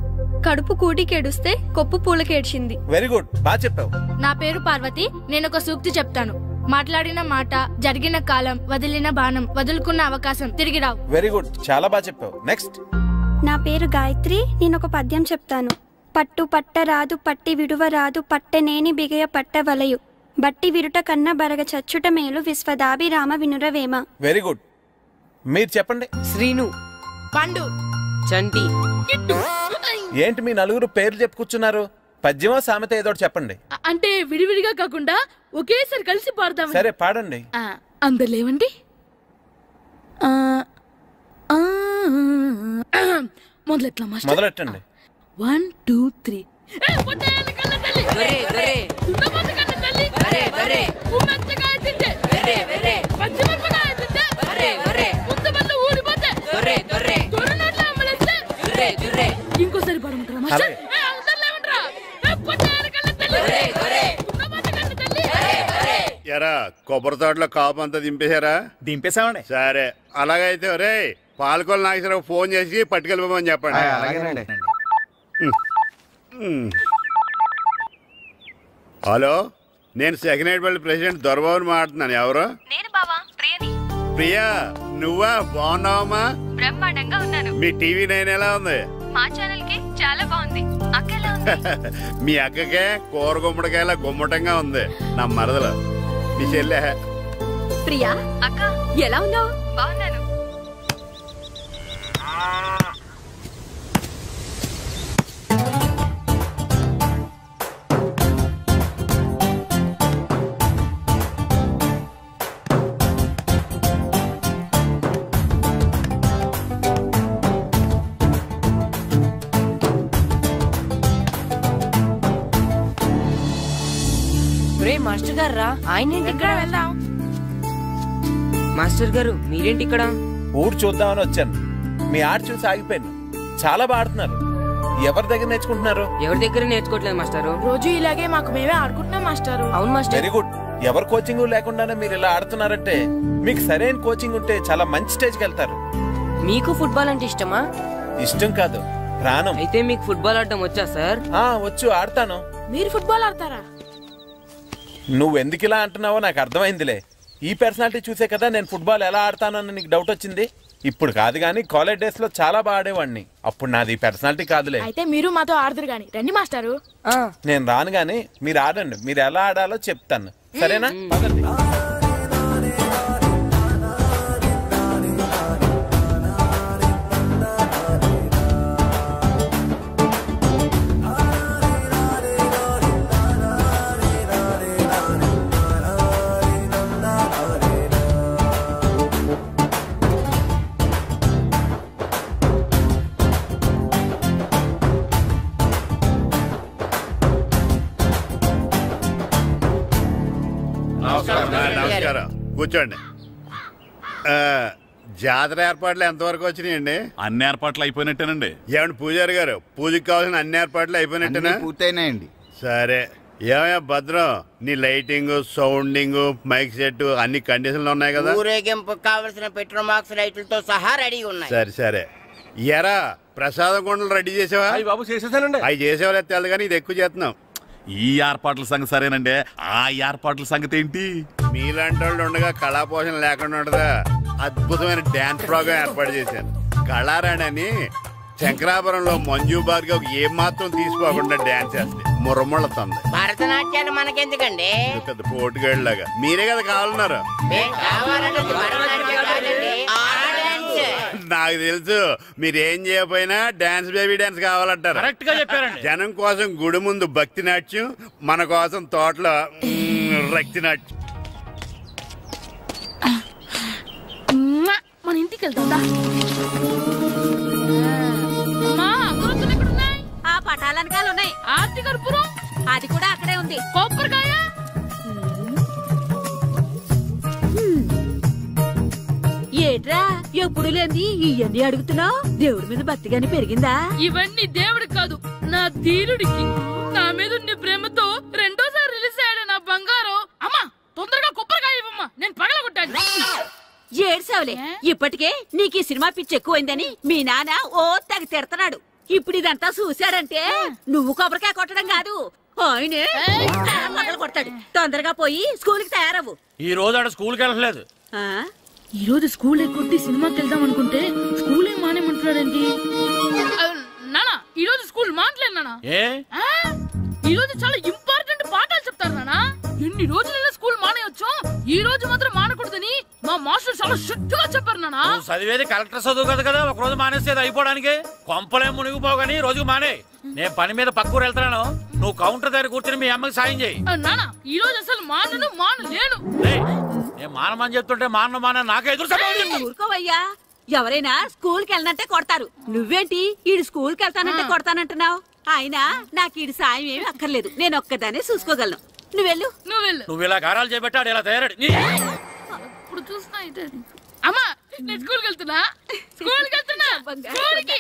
కడుపు కూటికేడుస్తే కొప్పు పూలకేడ్చింది. వెరీ గుడ్, బాగా చెప్పావు. నా పేరు పార్వతి. నేను ఒక సూక్తి చెప్తాను. మాట్లాడిన మాట, జరిగిన కాలం, వదిలిన బాణం, వదులుకున్న అవకాశం తిరిగి రావు. వెరీ గుడ్, చాలా బాగా చెప్పావు. నెక్స్ట్. నా పేరు గాయత్రి. నేను ఒక పద్యం చెప్తాను. పట్టు పట్టరాదు, పట్టి విడువరాదు, పట్టనేని బిగయ పట్టవలయు, బట్టి విరుట కన్న బరగ చచ్చుట మేలు, విశ్వదాభిరామ వినురవేమ. Very good. మీరు చెప్పండి. శ్రీను, పండు, చంటి. ఏంటి మీ నలుగురు పేర్లు చెప్పుకూర్చున్నారు? పద్యమో సామెత ఏదో చెప్పండి. అంటే విడివిడిగా కాకుండా ఒకేసారి కలిసి పాడదాం. సరే, పాడండి. అందరు లేవండి. మొదలెట్టండి. 1 2 3. ఇంకోసారి పాడమంటారా? ఎరా కొబ్బరి తోటలో కాపు అంతా దింపేశారా? దింపేశామండి. సరే, అలాగైతే ఒరే పాలకొల్లు నాగేశ్వరరావు ఫోన్ చేసి పట్టుకెళ్ళిపోమని చెప్పండి. అలాగేనండి. హలో, నేను సెకండ్ హెడ్ పల్లి ప్రెసిడెంట్ దొరబాబుని మాట్లాడుతున్నాను. ఎవరు? నేను బావా, ప్రియని. ప్రియా, నువ్వా? బాగున్నావమ్మా? బ్రహ్మాండంగా ఉన్నాను. మీ టీవీ 9 ఎలా ఉంది? మా ఛానల్ కి చాలా బాగుంది. అక్క ఎలా ఉంది? మీ అక్కకే కూర గుమ్మడికాయలా గుమ్మటంగా ఉంది. నా మరదలు మీ చెల్లె. ప్రియా అక్క ఎలా ఉన్నావు? బాగున్నాను. మాస్టర్ గారు రా. ఆయన ఇక్కడ వెళ్దాం. మాస్టర్ గారు మీరేంటి ఇక్కడ? ఊరు చూద్దామని వచ్చాను. మీ ఆట చూసి ఆగిపోయాను. చాలా బాగా ఆడుతున్నారు. ఎవరి దగ్గర నేర్చుకుంటున్నారు? ఎవరి దగ్గర నేర్చుకోవట్లేదు మాస్టారు. రోజు ఇలాగే మాకు మేమే ఆడుకుంటున్నాం మాస్టారు. అవును మాస్టర్. Very good. ఎవరు కోచింగ్ లేకుండానే మీరు ఇలా ఆడుతున్నారంటే మీకు సరైన కోచింగ్ ఉంటే చాలా మంచి స్టేజ్కి వెళ్తారు. మీకు ఫుట్బాల్ అంటే ఇష్టమా? ఇష్టం కాదు, ప్రాణం. అయితే మీకు ఫుట్బాల్ ఆడటం వచ్చా సార్? వచ్చు, ఆడతాను. మీరు ఫుట్బాల్ ఆడతారా? నువ్వెందుకు ఇలా అంటున్నావో నాకు అర్థమైందిలే. ఈ పర్సనాలిటీ చూసే కదా నేను ఫుట్బాల్ ఎలా ఆడతానని నీకు డౌట్ వచ్చింది. ఇప్పుడు కాదు గానీ కాలేజ్ డేస్ లో చాలా బాగా ఆడేవాడిని. అప్పుడు నాది పర్సనాలిటీ కాదులే. అయితే మీరు మాతో ఆడదురు గాని రండి మాస్టారు. నేను రాను గానీ మీరు ఆడండి. మీరు ఎలా ఆడాలో చెప్తాను, సరేనా? పదండి. నమస్కారం, కూర్చోండి. జాతర ఏర్పాట్లు ఎంతవరకు వచ్చినాయండి? అన్ని ఏర్పాట్లు అయిపోయినట్టేనండి. ఏమండి పూజారి గారు, పూజకి కావాల్సిన అన్ని ఏర్పాట్లు అయిపోయినట్టేనా? పూర్తయినాయండి. సరే. ఏమయ్యా భద్రం, నీ లైటింగ్, సౌండింగ్, మైక్ సెట్ అన్ని కండిషన్లు ఉన్నాయి కదా? ఊరేగింపు కావలసిన పెట్రోల్ మార్క్స్ లైట్లతో సహా రెడీ ఉన్నాయి. సరే సరే. ఎరా ప్రసాదం కొండలు రెడీ చేసావా? బాబు చేసేసానండి. అవి చేసేవాళ్ళు తెలు కానీ ఇది ఎక్కువ చేస్తున్నాం. ఈ ఏర్పాట్ల సంగతి సరేనండి, ఆ ఏర్పాట్ల సంగతి ఏంటి? మీలాంటి వాళ్ళు ఉండగా కళాపోషణ లేకుండా ఉండదా? అద్భుతమైన డాన్స్ ప్రోగ్రాం ఏర్పాటు చేశాను. కళారాణి అని శంకరాపురంలో మంజు భార్గవ్ ఏం మాత్రం తీసుకోకుండా డాన్స్ చేస్తే మురముళ్ళతుంది. భరతనాట్యాలు మనకెందుకండి? పెద్ద పోటుగాళ్ళలాగా మీరే కదా కావాలన్నారు. నాకు తెలుసు మీరేం చేయకపోయినా డాన్స్ బేబీ డాన్స్ కావాలంటారు. కరెక్ట్ గా చెప్పారండి. జనం కోసం గుడి ముందు భక్తి నాట్యం, మన కోసం తోటలో రక్తి నాట్యం. మన ఇంటికి వెళ్తుందా? ఆ పటాలనకాలు ఉన్నాయి. ఆర్తి కర్పూరం అది కూడా అక్కడే ఉంది. కొబ్బరికాయ ఏట్రా ఎప్పుడు లేని ఇవన్నీ అడుగుతున్నావు? దేవుడి మీద భక్తి గాని పెరిగిందా? ఇవన్నీ దేవుడికి కాదు, నా ధీరుడికి. నా మీద ఉండే ప్రేమతో రెండోసారి రిలీజ్ అయ్యాడు నా బంగారం. అమ్మా తొందరగా కొబ్బరికాయ ఇవ్వమ్మా, నేను పగలగొట్టాను. ఏడ్సావులే, ఇప్పటికే నీకు ఈ సినిమా పిచ్చి ఎక్కువైందని మీ నాన్న ఓ తెగ తిడతాడు. ఇప్పుడు ఇదంతా చూశాడంటే నువ్వు కొబ్బరికాయ కొట్టడం కాదు, ఆయనే మొదలు కొడతాడు. తొందరగా పోయి స్కూల్ కి తయారవు. ఈ రోజు ఆడ స్కూల్కి వెళ్ళలేదు. ఈ రోజు స్కూల్ ఎక్కొట్టి సినిమాకి వెళ్దాం అనుకుంటే స్కూల్ ఏం మానేమంటున్నాడండి. నానా ఈ రోజు స్కూల్ మానట్లేదు నానా. ఈ రోజు చాలా ఇంపార్టెంట్ పాఠాలు చెప్తారు నానా. ఎన్ని రోజులైనా స్కూల్ మానేయొచ్చు, ఈ రోజు మాత్రం మానకూడదని మా మాస్టర్ చాలా స్ట్రిక్ట్ గా చెప్పారు నానా. చదివేది కలెక్టర్ చదువు కదా కదా, ఒక రోజు మానేసేది అయిపోవడానికి. కొంపలేం మునిగిపోగాని రోజుకు మానే. నేను పని మీద పక్కూరు వెళ్తున్నాను, నువ్వు కౌంటర్ దగ్గర కూర్చొని మీ అమ్మకి సాయం చేయి. నానా ఈ రోజు అసలు మానలేను. నేను మానమని చెప్తుంటే మాన నాకే ఎదురు. ఊరుకోవయ్యా, ఎవరైనా స్కూల్ కి వెళ్ళనంటే కొడతారు. నువ్వేంటి ఈడు స్కూల్ కి వెళ్తానంటే కొడతానంటున్నావు? అయినా నాకు ఈడు సాయం ఏమి అక్కర్లేదు, నేను ఒక్కదానే చూసుకోగలను. నువ్వెళ్ళు. నువ్వు ఇలా గారాలు చేపెట్టాడు ఇలా తయారాడు. ఇప్పుడు చూస్తున్నా అమ్మా, నేను స్కూల్కి వెళ్తున్నా. స్కూల్కి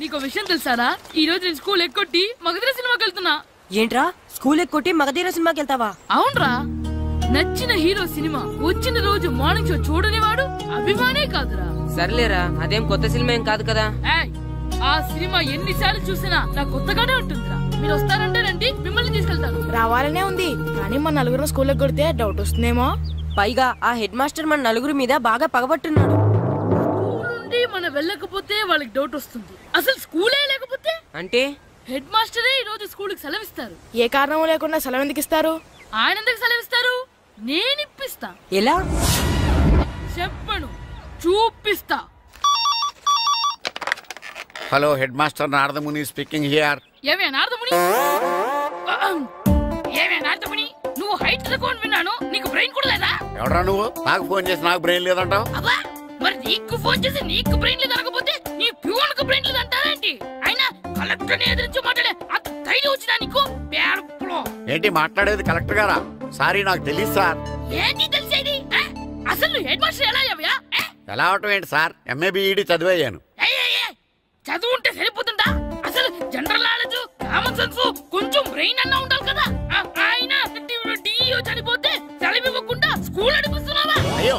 నీకు విషయం తెలుసారా? ఈ రోజు నేను స్కూల్ ఎక్కొట్టి మగధీర సినిమాకి వెళ్తున్నా. ఏంట్రా స్కూల్ ఎక్కొట్టి మగధీర సినిమాకి వెళ్తావా? అవునరా, నచ్చిన హీరో సినిమా వచ్చిన రోజు మార్నింగ్ షో చూడని వాడు అభిమానే కాదురా. సర్లేరా, అదేం కొత్త సినిమా ఏం కాదు కదా. ఆ సినిమా ఎన్నిసార్లు చూసినా నాకు కొత్తగానే ఉంటుందిరా. మీరు వస్తారంటే రండి, మిమ్మల్ని తీసుకెళ్తాను. రావాలనే ఉంది, కానీ మన నలుగురు స్కూల్లో కొడితే డౌట్ వస్తుందేమో. పైగా ఆ హెడ్ మాస్టర్ మన నలుగురు మీద బాగా పగబట్టున్నాడు. నుండి మన వెళ్ళకపోతే వాళ్ళకి డౌట్ వస్తుంది. అసలు స్కూలే లేకపోతే అంటే హెడ్ మాస్టరే ఈ రోజు స్కూల్కి సెలవిస్తారు. ఏ కారణం లేకుండా సెలవు ఎందుకు ఇస్తారు? ఆయన ఎందుకు సెలవిస్తారు? నేను ఇప్పిస్తా. ఎలా చెప్పను, చూపిస్తా. Hello, head master Naradamuni speaking here. ఏమే నారదముని, ఏమే నారదముని, నువ్వు హైట్ రికార్డ్ విన్నాను, నీకు బ్రెయిన్ కూడా లేదా? ఎవరా నువ్వు? నాకు ఫోన్ చేసి నాకు బ్రెయిన్ లేదంటావు? అబ్బా, మరి నీకు ఫోన్ చేసి నీకు బ్రెయిన్ లేదనకపోతే నీ ప్యూన్ కు బ్రెయిన్ లేదంటారేంటి? అయినా కలెక్టర్ ని ఎదిరించి మాట్లాడే అంత ధైర్యం వచ్చినా నీకు? ఏంటి మాట్లాడేది? కలెక్టర్ గారా? సారీ, నాకు తెలియదు సార్. ఏంటి తెలిసేది? అసలు నువ్వు హెడ్ మాస్టర్ ఎలా అయ్యావా? ఎలా అవటం ఏంటి సార్? MA B Ed చదివయ్యాను. చదువు ఉంటే సరిపోతుందా? అసలు జనరల్ నాలెడ్జ్, కామన్ సెన్స్, కొంచెం బ్రెయిన్ అన్నా ఉండాలి కదా. ఆయన డిఇఓ చనిపోతే సెలవు ఇవ్వకుండా స్కూల్ నడిపిస్తున్నావా? అయ్యో,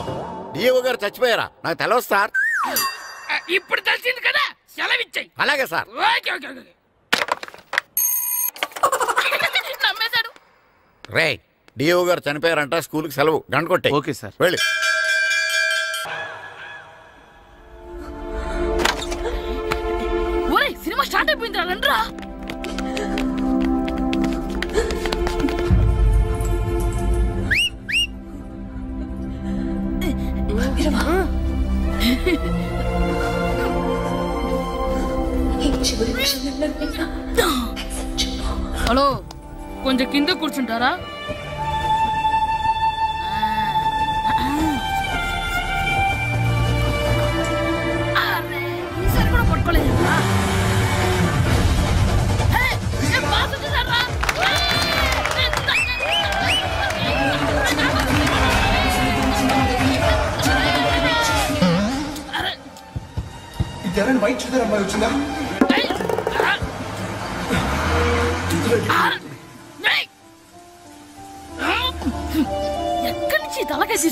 డిఓ గారు చచ్చిపోయారా? నాకు తెలియదు సార్. ఇప్పుడు తెలిసింది కదా, సెలవు ఇచ్చాయి. అలాగే సార్. నమ్మేశాడు. రే, డిఓ గారు చనిపోయారంట, స్కూల్కి సెలవు. గంట కొట్టే. Okay sir. వెళ్ళి. ఒరేయ్, సినిమా స్టార్ట్ అయిపోయిందిరా, రండ్రా. హలో, కొంచెం కింద కూర్చుంటారా? ఈసారి కూడా పట్టుకోలేదు. వైట్ చూద్దరు అమ్మాయి వచ్చిందా? ఎక్కడి నుంచి తలకేసి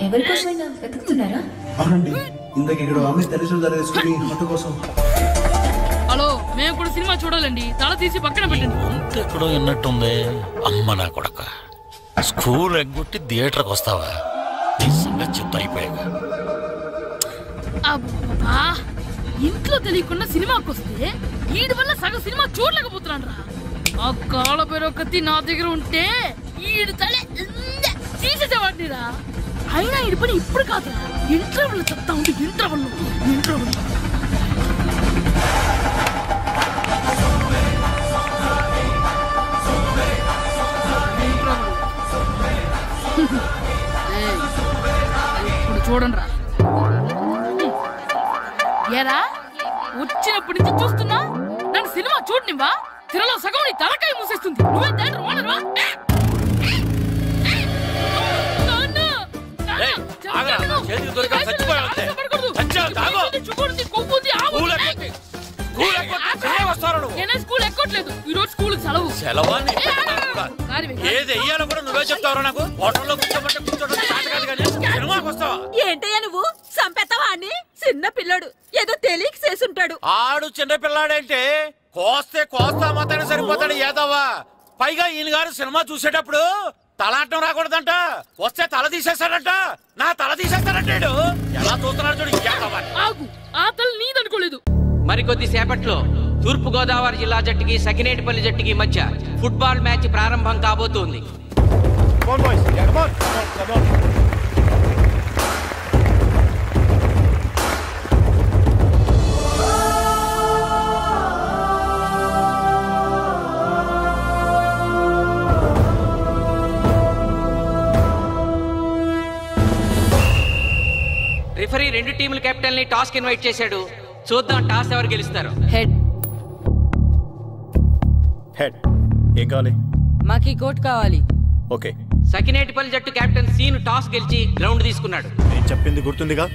ఎవరికోసమైనా వెతుకుతున్నారా? అవునండి, ఇందాక ఇక్కడ అమ్మాయి తల్లిదండ్రులు ధర వేసుకుని మట్టు కోసం. హలో, మేము కూడా సినిమా చూడాలండి. తల తీసి పక్కన పెట్టండి. ఎక్కడో విన్నట్టుంది. అమ్మ నా కొడక, స్కూల్ ఎగ్గొట్టి థియేటర్కి వస్తావా? నీ సంగతి చెప్తా అయిపోయాక. అబ్బా, ఇంట్లో తెలియకుండా సినిమాకి వస్తే వీడి వల్ల సగం సినిమా చూడలేకపోతున్నాను రా. ఆ కాళ్ళ పేరొకటి నా దగ్గర ఉంటే ఈడు తలే తీసేసేవాడిని రా. అయినా ఈడి పని ఇప్పుడు కాదురా, ఇంటర్వెల్ చెప్తా ఉంటే ఇంటర్వెల్. ఇప్పుడు చూడండి రా. ఏరా, వచ్చినప్పటి నుంచి చూస్తున్నా, నన్ను సినిమా చూడనివ్వా? తిరలో సగం నీ తలకాయ మూసేస్తుంది. నువ్వే థియేటర్ ఓనర్వా? స్కూల్ ఎక్కట్లేదు. ఈ రోజు స్కూల్ సెలవు. ఏది వెయ్యాలో కూడా నువ్వే చెప్తావు నాకు. హోటల్లో కూర్చోబట్టే కూర్చోడం కాదు కానీ సినిమాకి వస్తావా? ఏంటయ్యా నువ్వు? సంపెత్తవా అని? చిన్న పిల్లడు ఏదో తెలియక చేసుంటాడు. ఆడు చిన్న పిల్లాడంటే కోస్తా మాత్రమే సరిపోతాడు ఏదవ్వా. పైగా ఈయన గారు సినిమా చూసేటప్పుడు తలాటం రాకూడదంట. వస్తే తల తీసేస్తాడంట. నా తల తీసేస్తాడంటాడు. ఎలా చూస్తున్నాడు చూడు. ఆగు, ఆ తల నీదనుకోలేదు. మరికొద్ది సేపట్లో తూర్పు గోదావరి జిల్లా జట్టుకి సకినేటిపల్లి జట్టుకి మధ్య ఫుట్బాల్ మ్యాచ్ ప్రారంభం కాబోతోంది. రిఫరీ రెండు టీముల కెప్టెన్ ని టాస్ కి ఇన్వైట్ చేశాడు. చూద్దాం టాస్ ఎవరు గెలుస్తారు. హెడ్ ఏం కావాలి? మాకి కోట్ కావాలి. ఓకే. సకినేటిపల్లి జట్టు కెప్టెన్ సీను టాస్ గెలిచి గ్రౌండ్ తీసుకున్నాడు. నేను చెప్పింది గుర్తుందిగా,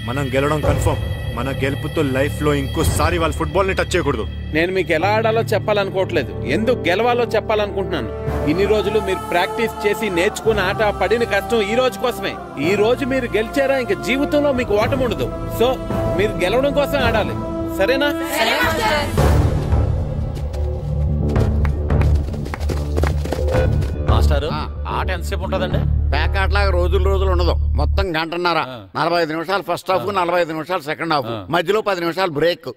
మనం గెలవడం కన్ఫర్మ్. మన గెలుపుతో లైఫ్ లో ఇంకోసారి వాళ్ళ ఫుట్బాల్ ని టచ్ చేయకూడదు. నేను మీకు ఎలా ఆడాలో చెప్పాలనుకోవట్లేదు, ఎందుకు గెలవాలో చెప్పాలనుకుంటున్నాను. ఇన్ని రోజులు మీరు ప్రాక్టీస్ చేసి నేర్చుకున్న ఆట పడిన కష్టం ఈ రోజు కోసమే. ఈ రోజు మీరు గెలిచారా, ఇంక జీవితంలో మీకు ఓటమి ఉండదు. సో మీరు గెలవడం కోసం ఆడాలి, సరేనా? మాస్టర్, ఆట ఎంతసేపు ఉంటుందండి? ప్యాకాట్లాగా రోజులు ఉండదు. మొత్తం గంటన్నర. 45 నిమిషాలు ఫస్ట్ హాఫ్, 45 నిమిషాలు సెకండ్ హాఫ్, మధ్యలో 10 నిమిషాలు బ్రేక్.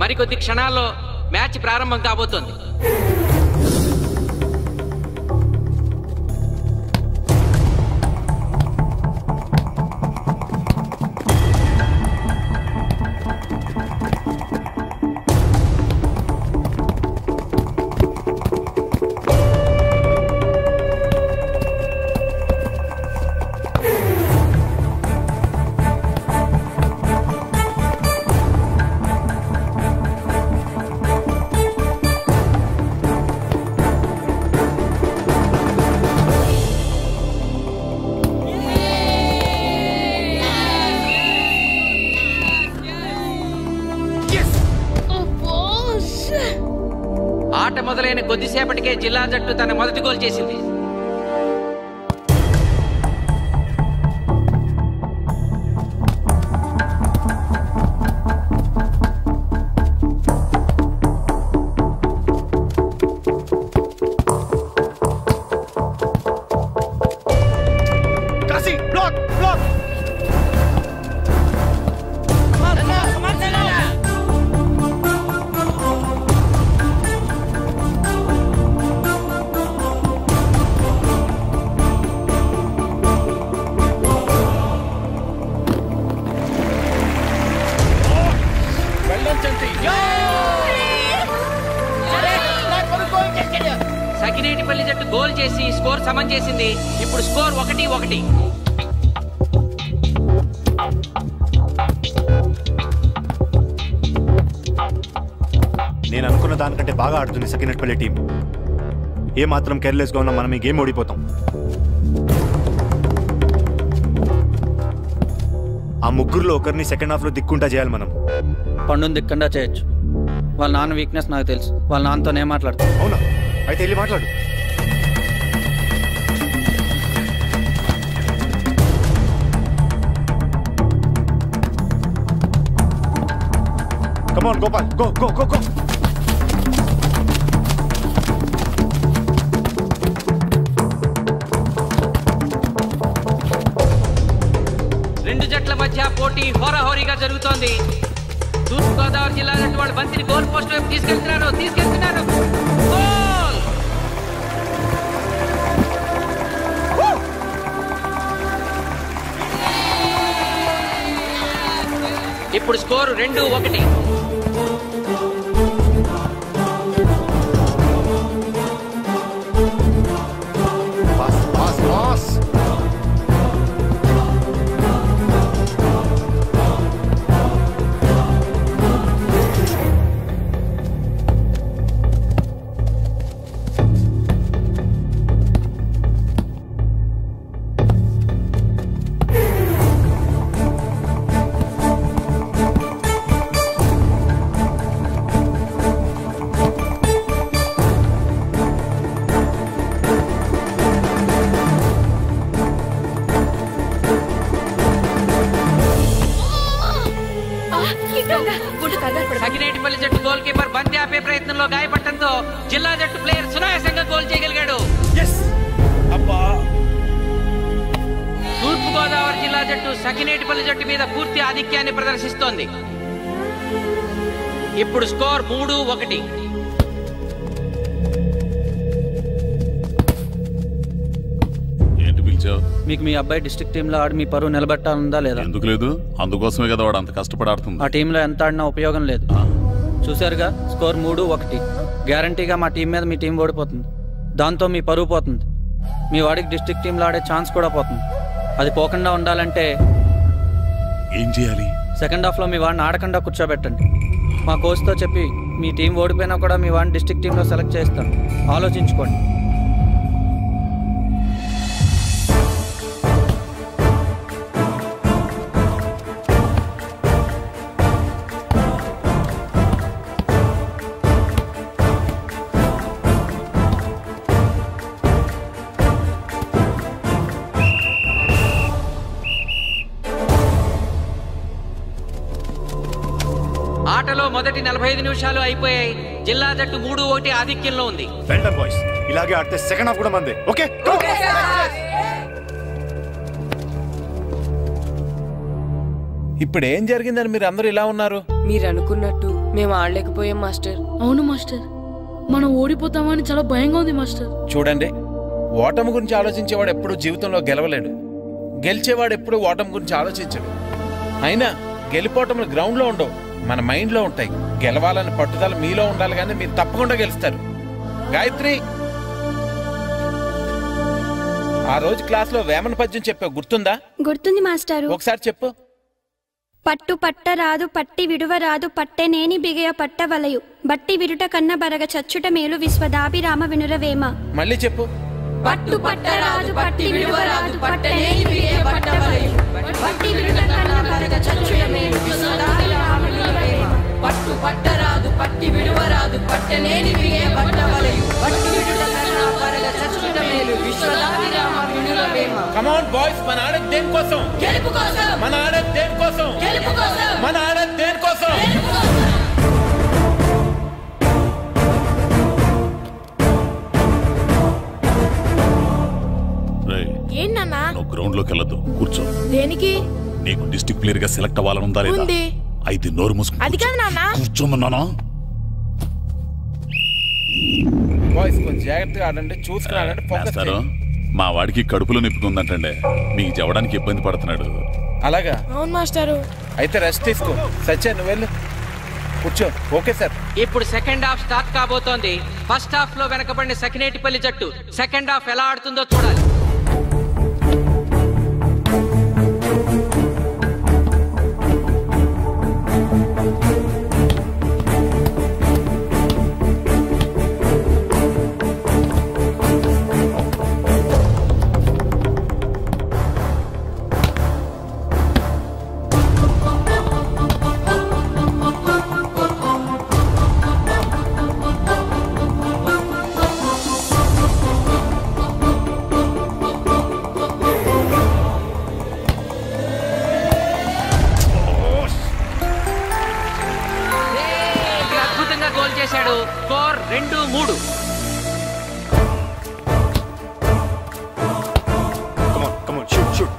మరికొద్ది క్షణాల్లో మ్యాచ్ ప్రారంభం కాబోతోంది. ఆట మొదలైన కొద్దిసేపటికే జిల్లా జట్టు తన మొదటి గోల్ చేసింది. సకినేటిపల్లి జట్టు గోల్ చేసి స్కోర్ సమం చేసింది. ఇప్పుడు స్కోర్ 1-1. నేను అనుకున్న దానికంటే బాగా ఆడుతుంది సకినేటిపల్లి టీం. ఏ మాత్రం కేర్లెస్ గా ఉన్నా మనం ఈ గేమ్ ఓడిపోతాం. ఆ ముగ్గురులో ఒకరిని సెకండ్ హాఫ్ లో దిక్కుంటా చేయాలి మనం. పండుని దిక్కుండా చేయొచ్చు. వాళ్ళ నాన్న వీక్నెస్ నాకు తెలుసు. వాళ్ళ నాన్నతోనే మాట్లాడతాను. అవునా? అయితే వెళ్ళి మాట్లాడు. Come on, Gopal. Go, go, go, go. రెండు జట్ల మధ్య పోటీ హోరాహోరీగా జరుగుతోంది. తూర్పుగోదావరి జిల్లా జట్టు వాళ్ళు బంతిని గోల్ పోస్ట్ వైపు తీసుకెళ్తున్నారు. గోల్! ఇప్పుడు స్కోరు 2-1. సకినేటిపల్లి జట్టు గోల్ కీపర్ బంతి ఆపే ప్రయత్నంలో గాయపడటంతో జిల్లా జట్టు ప్లేయర్ సునాయాసంగా గోల్ చేయగలిగాడు. తూర్పుగోదావరి జిల్లా జట్టు సకినేటిపల్లి జట్టు మీద పూర్తి ఆధిక్యాన్ని ప్రదర్శిస్తోంది. ఇప్పుడు స్కోర్ 3-1. మీకు మీ అబ్బాయి డిస్ట్రిక్ట్ టీంలో ఆడి మీ పరువు నిలబెట్టాలందా లేదా? ఎందుకు లేదు? అందుకోసమే కదా వాడు అంత కష్టపడి ఆడుతుంది. ఆ టీంలో ఎంత ఆడినా ఉపయోగం లేదు. చూసారుగా, స్కోర్ 3-1. గ్యారంటీగా మా టీం మీద మీ టీం ఓడిపోతుంది. దాంతో మీ పరువు పోతుంది. మీ వాడికి డిస్ట్రిక్ట్ టీంలో ఆడే ఛాన్స్ కూడా పోతుంది. అది పోకుండా ఉండాలంటే ఏం చేయాలి? సెకండ్ హాఫ్లో మీ వాడిని ఆడకుండా కూర్చోబెట్టండి. మా కోచ్తో చెప్పి మీ టీం ఓడిపోయినా కూడా మీ వాడిని డిస్ట్రిక్ట్ టీంలో సెలెక్ట్ చేస్తాం. ఆలోచించుకోండి. ఆటలో మొదటి 45 నిమిషాలు అయిపోయాయి. జిల్లా జట్టు 3-1 ఆధిక్యంలో ఉంది. Well done boys. ఇలాగే ఆడితే సెకండ్ హాఫ్ కూడా మందే. ఓకే ఇప్పుడు ఏం జరిగిందని మీరు అందరూ ఇలా ఉన్నారు? మీరు అనుకున్నట్టు మేము ఆడలేకపోయాం మాస్టర్. అవును మాస్టర్, మనం ఓడిపోతామని చాలా భయంగా ఉంది మాస్టర్. చూడండి, ఓటమి గురించి ఆలోచించేవాడు ఎప్పుడు జీవితంలో గెలవలేడు, గెలిచేవాడు ఎప్పుడు ఓటమి గురించి ఆలోచించడు. అయినా గెలిపోవటంలో గ్రౌండ్ లో ఉండవు, మన మైండ్ లో ఉంటాయి. గెలవాలని పట్టుదల మీలో ఉండాలి, కానీ మీరు తప్పకుండా గెలుస్తారు. గాయత్రి, ఆ రోజు క్లాస్ లో వేమన పద్యం చెప్పావు, గుర్తుందా? గుర్తుంది మాస్టారు. ఒకసారి చెప్పు. పట్టు పట్ట రాదు పట్టి విడువ రాదు పట్టెనేని బిగయ పట్ట వలయు బట్టి విరుట కన్న బరగ చచ్చుట మేలు విశ్వదాభిరామ వినురవేమ. మళ్ళీ చెప్పు. పట్టు పట్ట రాదు పట్టి విడువ రాదు పట్టెనేని బిగయ పట్ట వలయు బట్టి విరుట కన్న బరగ చచ్చుట మేలు విశ్వదాభిరామ వినురవేమ. పట్టు పట్ట రాదు పట్టి విడువ రాదు పట్టెనేని బిగయ పట్ట వలయు బట్టి విరుట కన్న బరగ చచ్చుట మేలు విశ్వదాభిరామ వినురవేమ. కమ్ ఆన్ బాయ్స్, మన ఆడేది దేనికోసం? గెలుపు కోసం. మన ఆడేది దేనికోసం? గెలుపు కోసం. మన ఆడేది దేనికోసం? ఏంటన్నా? నువ్వు గ్రౌండ్ లోకి వెళ్ళదు, కూర్చో. దేనికి? నీకు డిస్ట్రిక్ట్ ప్లేయర్ గా సెలెక్ట్ అవ్వాలనుందా లేదా? ఉంది. అయితే నోరు మూసుకు అది కాదు నాన్న. కూర్చోమన్నానా? బాయ్స్ కొంచెం జాగ్రత్తగా ఆడండి, చూసుకుని ఆడండి, ఫోకస్ చేయండి. మా వాడికి కడుపులో నొప్పుకుందంటండి, మీకు చెప్పడానికి ఇబ్బంది పడుతున్నాడు. అలాగా? అవును మాస్టారు. అయితే రెస్ట్ తీసుకో. సత్య నువ్వు వెళ్ళు, కూర్చో. Okay sir. ఇప్పుడు సెకండ్ హాఫ్ స్టార్ట్ కాబోతోంది. ఫస్ట్ హాఫ్ లో వెనకబడిన సకినేటిపల్లి జట్టు సెకండ్ హాఫ్ ఎలా ఆడుతుందో చూడాలి. Score 2-3. Come on, shoot.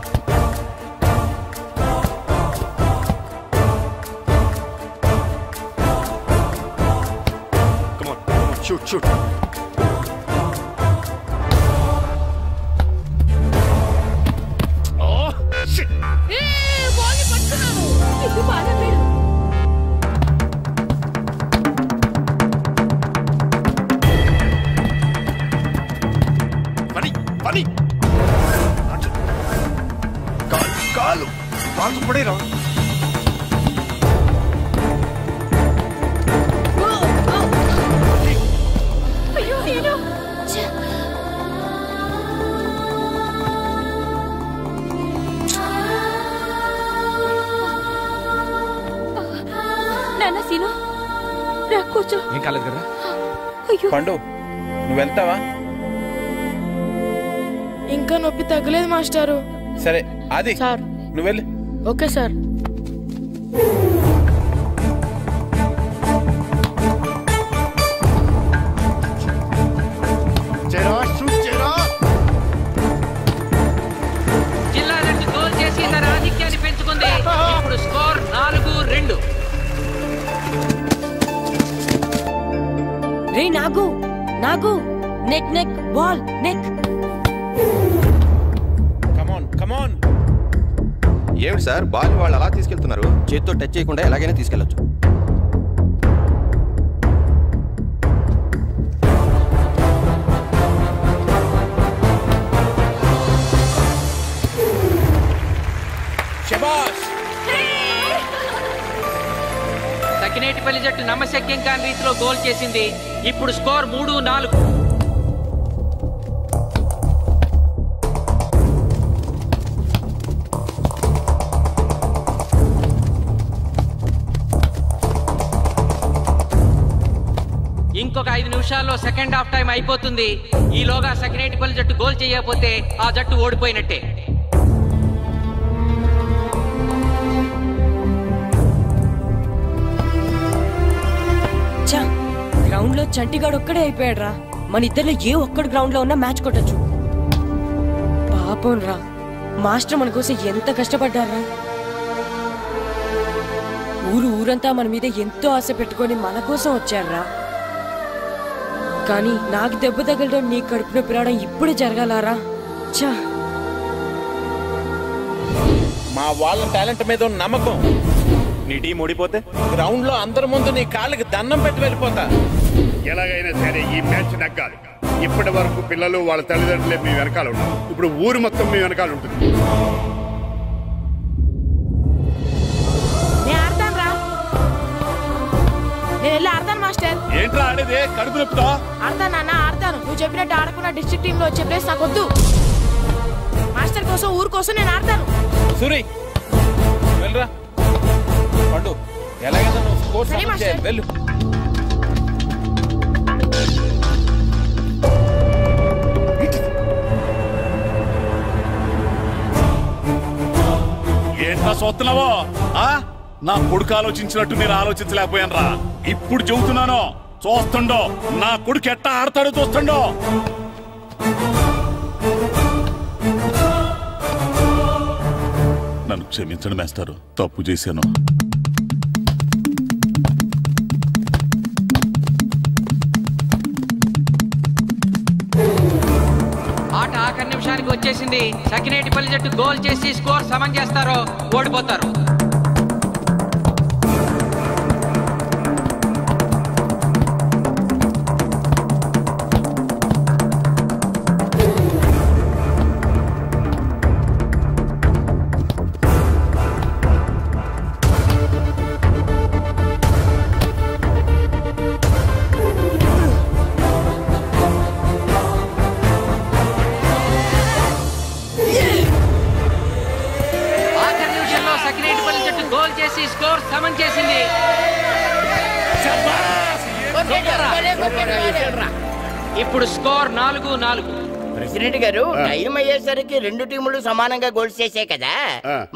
Come on, shoot. Oh, shit. Ball పట్టుకున్నాను. ఇది బాగా వీడు. పని కాలు పడేరా. అయ్యో నేను నాన్న సీను రా కూర్చో. ఏం కాలేదు కదా? అయ్యో పండు, నువ్వు వెళ్తావా? ఇంకా నొప్పి తగ్గలేదు మాస్టారు. సరే ఆది సార్ నువ్వు వెళ్ళు. Okay sir. జిల్లా జట్టు గోల్ చేసి తన ఆధిక్యాన్ని పెంచుకుంది. ఇప్పుడు స్కోర్ 4-2. రే నాగు నెక్ బాల్ నెక్. కమాన్. ఏమిటి సార్, బాల్ వాళ్ళు అలా తీసుకెళ్తున్నారు? చేతితో టచ్ చేయకుండా ఎలాగైనా తీసుకెళ్లొచ్చు. సకినేటిపల్లి జట్టు నమ్మశక్యం కాని రీతిలో గోల్ చేసింది. ఇప్పుడు స్కోర్ 3-4. ఇంకొక 5 నిమిషాల్లో సెకండ్ హాఫ్ టైం అయిపోతుంది. ఈలోగా సకినేటిపల్లి జట్టు గోల్ చేయకపోతే ఆ జట్టు ఓడిపోయినట్టే. గ్రౌండ్ లో చంటిగాడు ఒక్కడే అయిపోయాడు రా. మన ఇద్దరిలో ఏ ఒక్కడు గ్రౌండ్ లో ఉన్నా మ్యాచ్ కొట్టచ్చు. పాపం రా, మాస్టర్ మన కోసం ఎంత కష్టపడ్డారా. ఊరంతా మన మీద ఎంతో ఆశ పెట్టుకొని మన కోసం వచ్చారా. కానీ నాకు దెబ్బ తగలడం, నీ కడుపు నొప్పి రావడం ఇప్పుడే జరగాలారా. చా, మా వాళ్ళ టాలెంట్ మీద ఉన్న నమ్మకం. నీ టీం ఓడిపోతే గ్రౌండ్ లో అందరి ముందు నీ కాళ్ళకి దండం పెట్టి వెళ్ళిపోతా. ఎలాగైనా సరే ఈ మ్యాచ్ నెగ్గాలి. ఇప్పటి వరకు పిల్లలు వాళ్ళ తల్లిదండ్రులే మీ వెనకాల ఉంటారు. ఇప్పుడు ఊరు మొత్తం మీ వెనకాల ఉంటుంది. నేను వెళ్ళి ఆడతాను మాస్టర్. ఏంట్రా ఆడేది? కడుపు నొప్పుతో ఆడతాను నాన్న, ఆడతాను. నువ్వు చెప్పినట్టు ఆడకుండా డిస్ట్రిక్ట్ టీమ్ లో వచ్చే ప్లేస్ నాకు వద్దు. మాస్టర్ కోసం, ఊరు కోసం నేను ఆడతాను. సూరి వెళ్ళరా. పండు ఎలాగైనా నువ్వు స్కోర్ చేయాలి. వెళ్ళు. ఏంట్రా చూస్తున్నావో? నా కొడుకు ఆలోచించినట్టు నేను ఆలోచించలేకపోయాను రా. ఇప్పుడు చెబుతున్నాను, చూస్తుండో నా కొడుకు ఎట్టా ఆడతాడో చూస్తుండో. నన్ను క్షమించండి మాస్టారు, తప్పు చేశాను. ఆట ఆఖరి నిమిషానికి వచ్చేసింది. సకినేటిపల్లి జట్టు గోల్ చేసి స్కోర్ సమం చేస్తారో ఓడిపోతారు. స్కోర్ సమం చేసింది. ఇప్పుడు స్కోర్ 4-4. ప్రెసిడెంట్ గారు, టైం అయ్యేసరికి రెండు టీములు సమానంగా గోల్స్ చేసాయి కదా,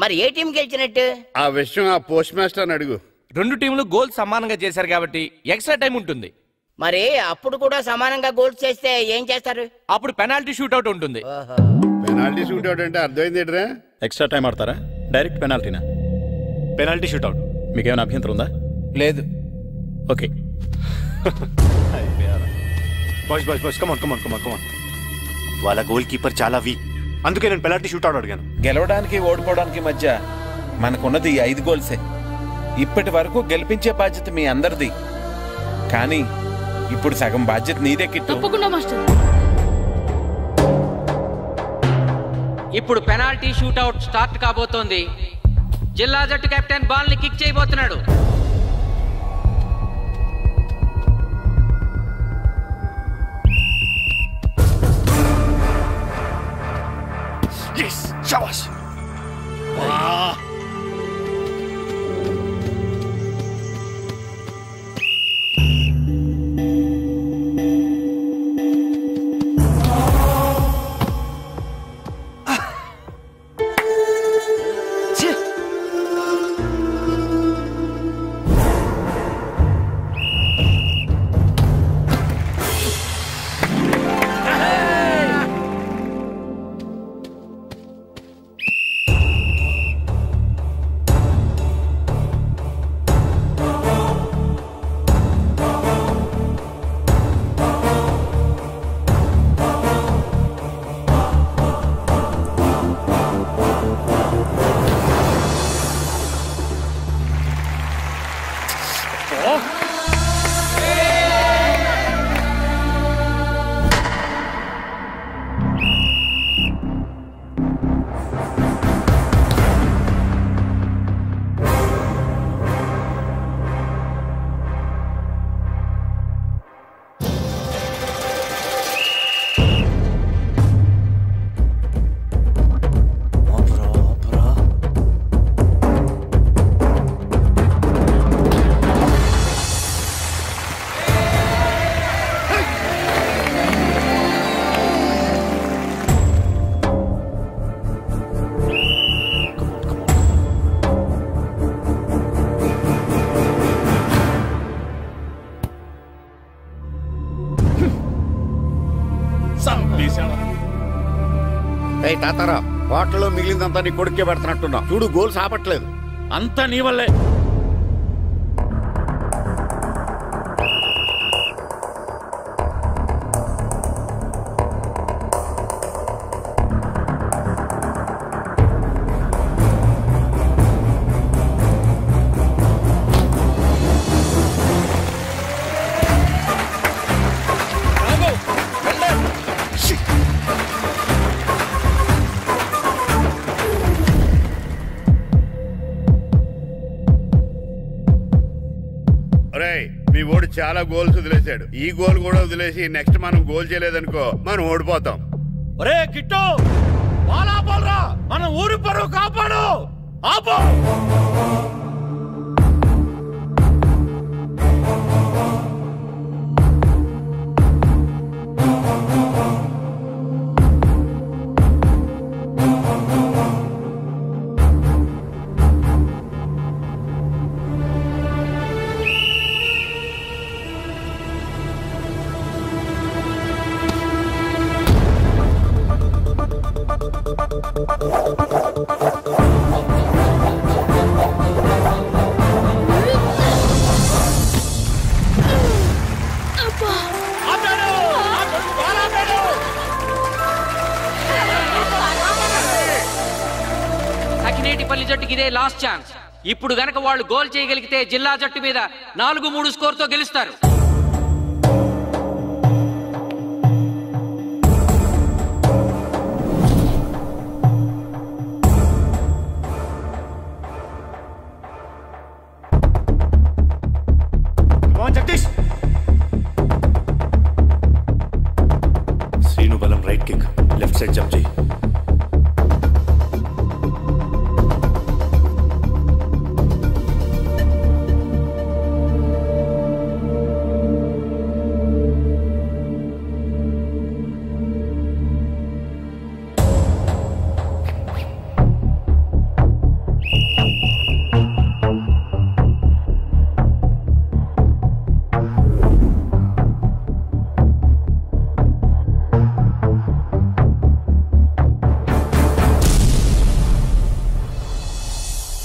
మరి ఏ టీం గెలిచినట్టు? ఆ విషయం ఆ పోస్ట్ మాస్టర్ అడుగు. రెండు టీములు గోల్ సమానంగా చేశారు కాబట్టి ఎక్స్ట్రా టైం ఉంటుంది. మరి అప్పుడు కూడా సమానంగా గోల్స్ చేస్తే ఏం చేస్తారు? అప్పుడు పెనాల్టీ షూట్అవుట్ ఉంటుంది. పెనాల్టీ షూట్అవుట్ అంటే అర్థమైంది ఏంట్రా? ఎక్స్ట్రా టైం ఆడతారా? డైరెక్ట్ పెనాల్టీనా? Penalty shootout. మీకేమైనా అభ్యంతరం ఉందా? లేదు. Okay. Boys boys boys come on come on come on come on. వాళ్ళ గోల్ కీపర్ చాలా వీక్, అందుకే నేను పెనాల్టీ షూట్అవుట్ అడిగాను. గెలవడానికి ఓడిపోవడానికి మధ్య మనకున్నది 5 గోల్సే. ఇప్పటి వరకు గెలిపించే బాధ్యత మీ అందరిది. కానీ ఇప్పుడు సగం బాధ్యత నీదే కిట్టు. ఇప్పుడు పెనాల్టీ షూట్అవుట్ స్టార్ట్ కాబోతోంది. జిల్లా జట్టు కెప్టెన్ బాల్ ని కిక్ చేయబోతున్నాడు. తాతారా హోటల్లో మిగిలిందంతా నీ కొడుకే పెడుతున్నట్టున్నావు. చూడు గోల్స్ ఆపట్లేదు. అంతా నీ వల్లే. మీ ఓడి చాలా గోల్స్ వదిలేశాడు. ఈ గోల్ కూడా వదిలేసి నెక్స్ట్ మనం గోల్ చేయలేదనుకో మనం ఓడిపోతాం. ఒరే కిట్టు బాలా బాలరా, మన ఊరి పరువు కాపాడు. ఆపో. సకినేటిపల్లి జట్టుకి ఇదే లాస్ట్ ఛాన్స్. ఇప్పుడు గనక వాళ్ళు గోల్ చేయగలిగితే జిల్లా జట్టు మీద 4-3 స్కోర్తో గెలుస్తారు. జగదీష్, శ్రీను బలం right kick, left side jump చేయి.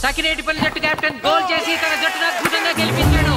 సకినేటిపల్లి జట్టు కెప్టెన్ గోల్ చేసి తన జట్టును అద్భుతంగా గెలిపించాడు.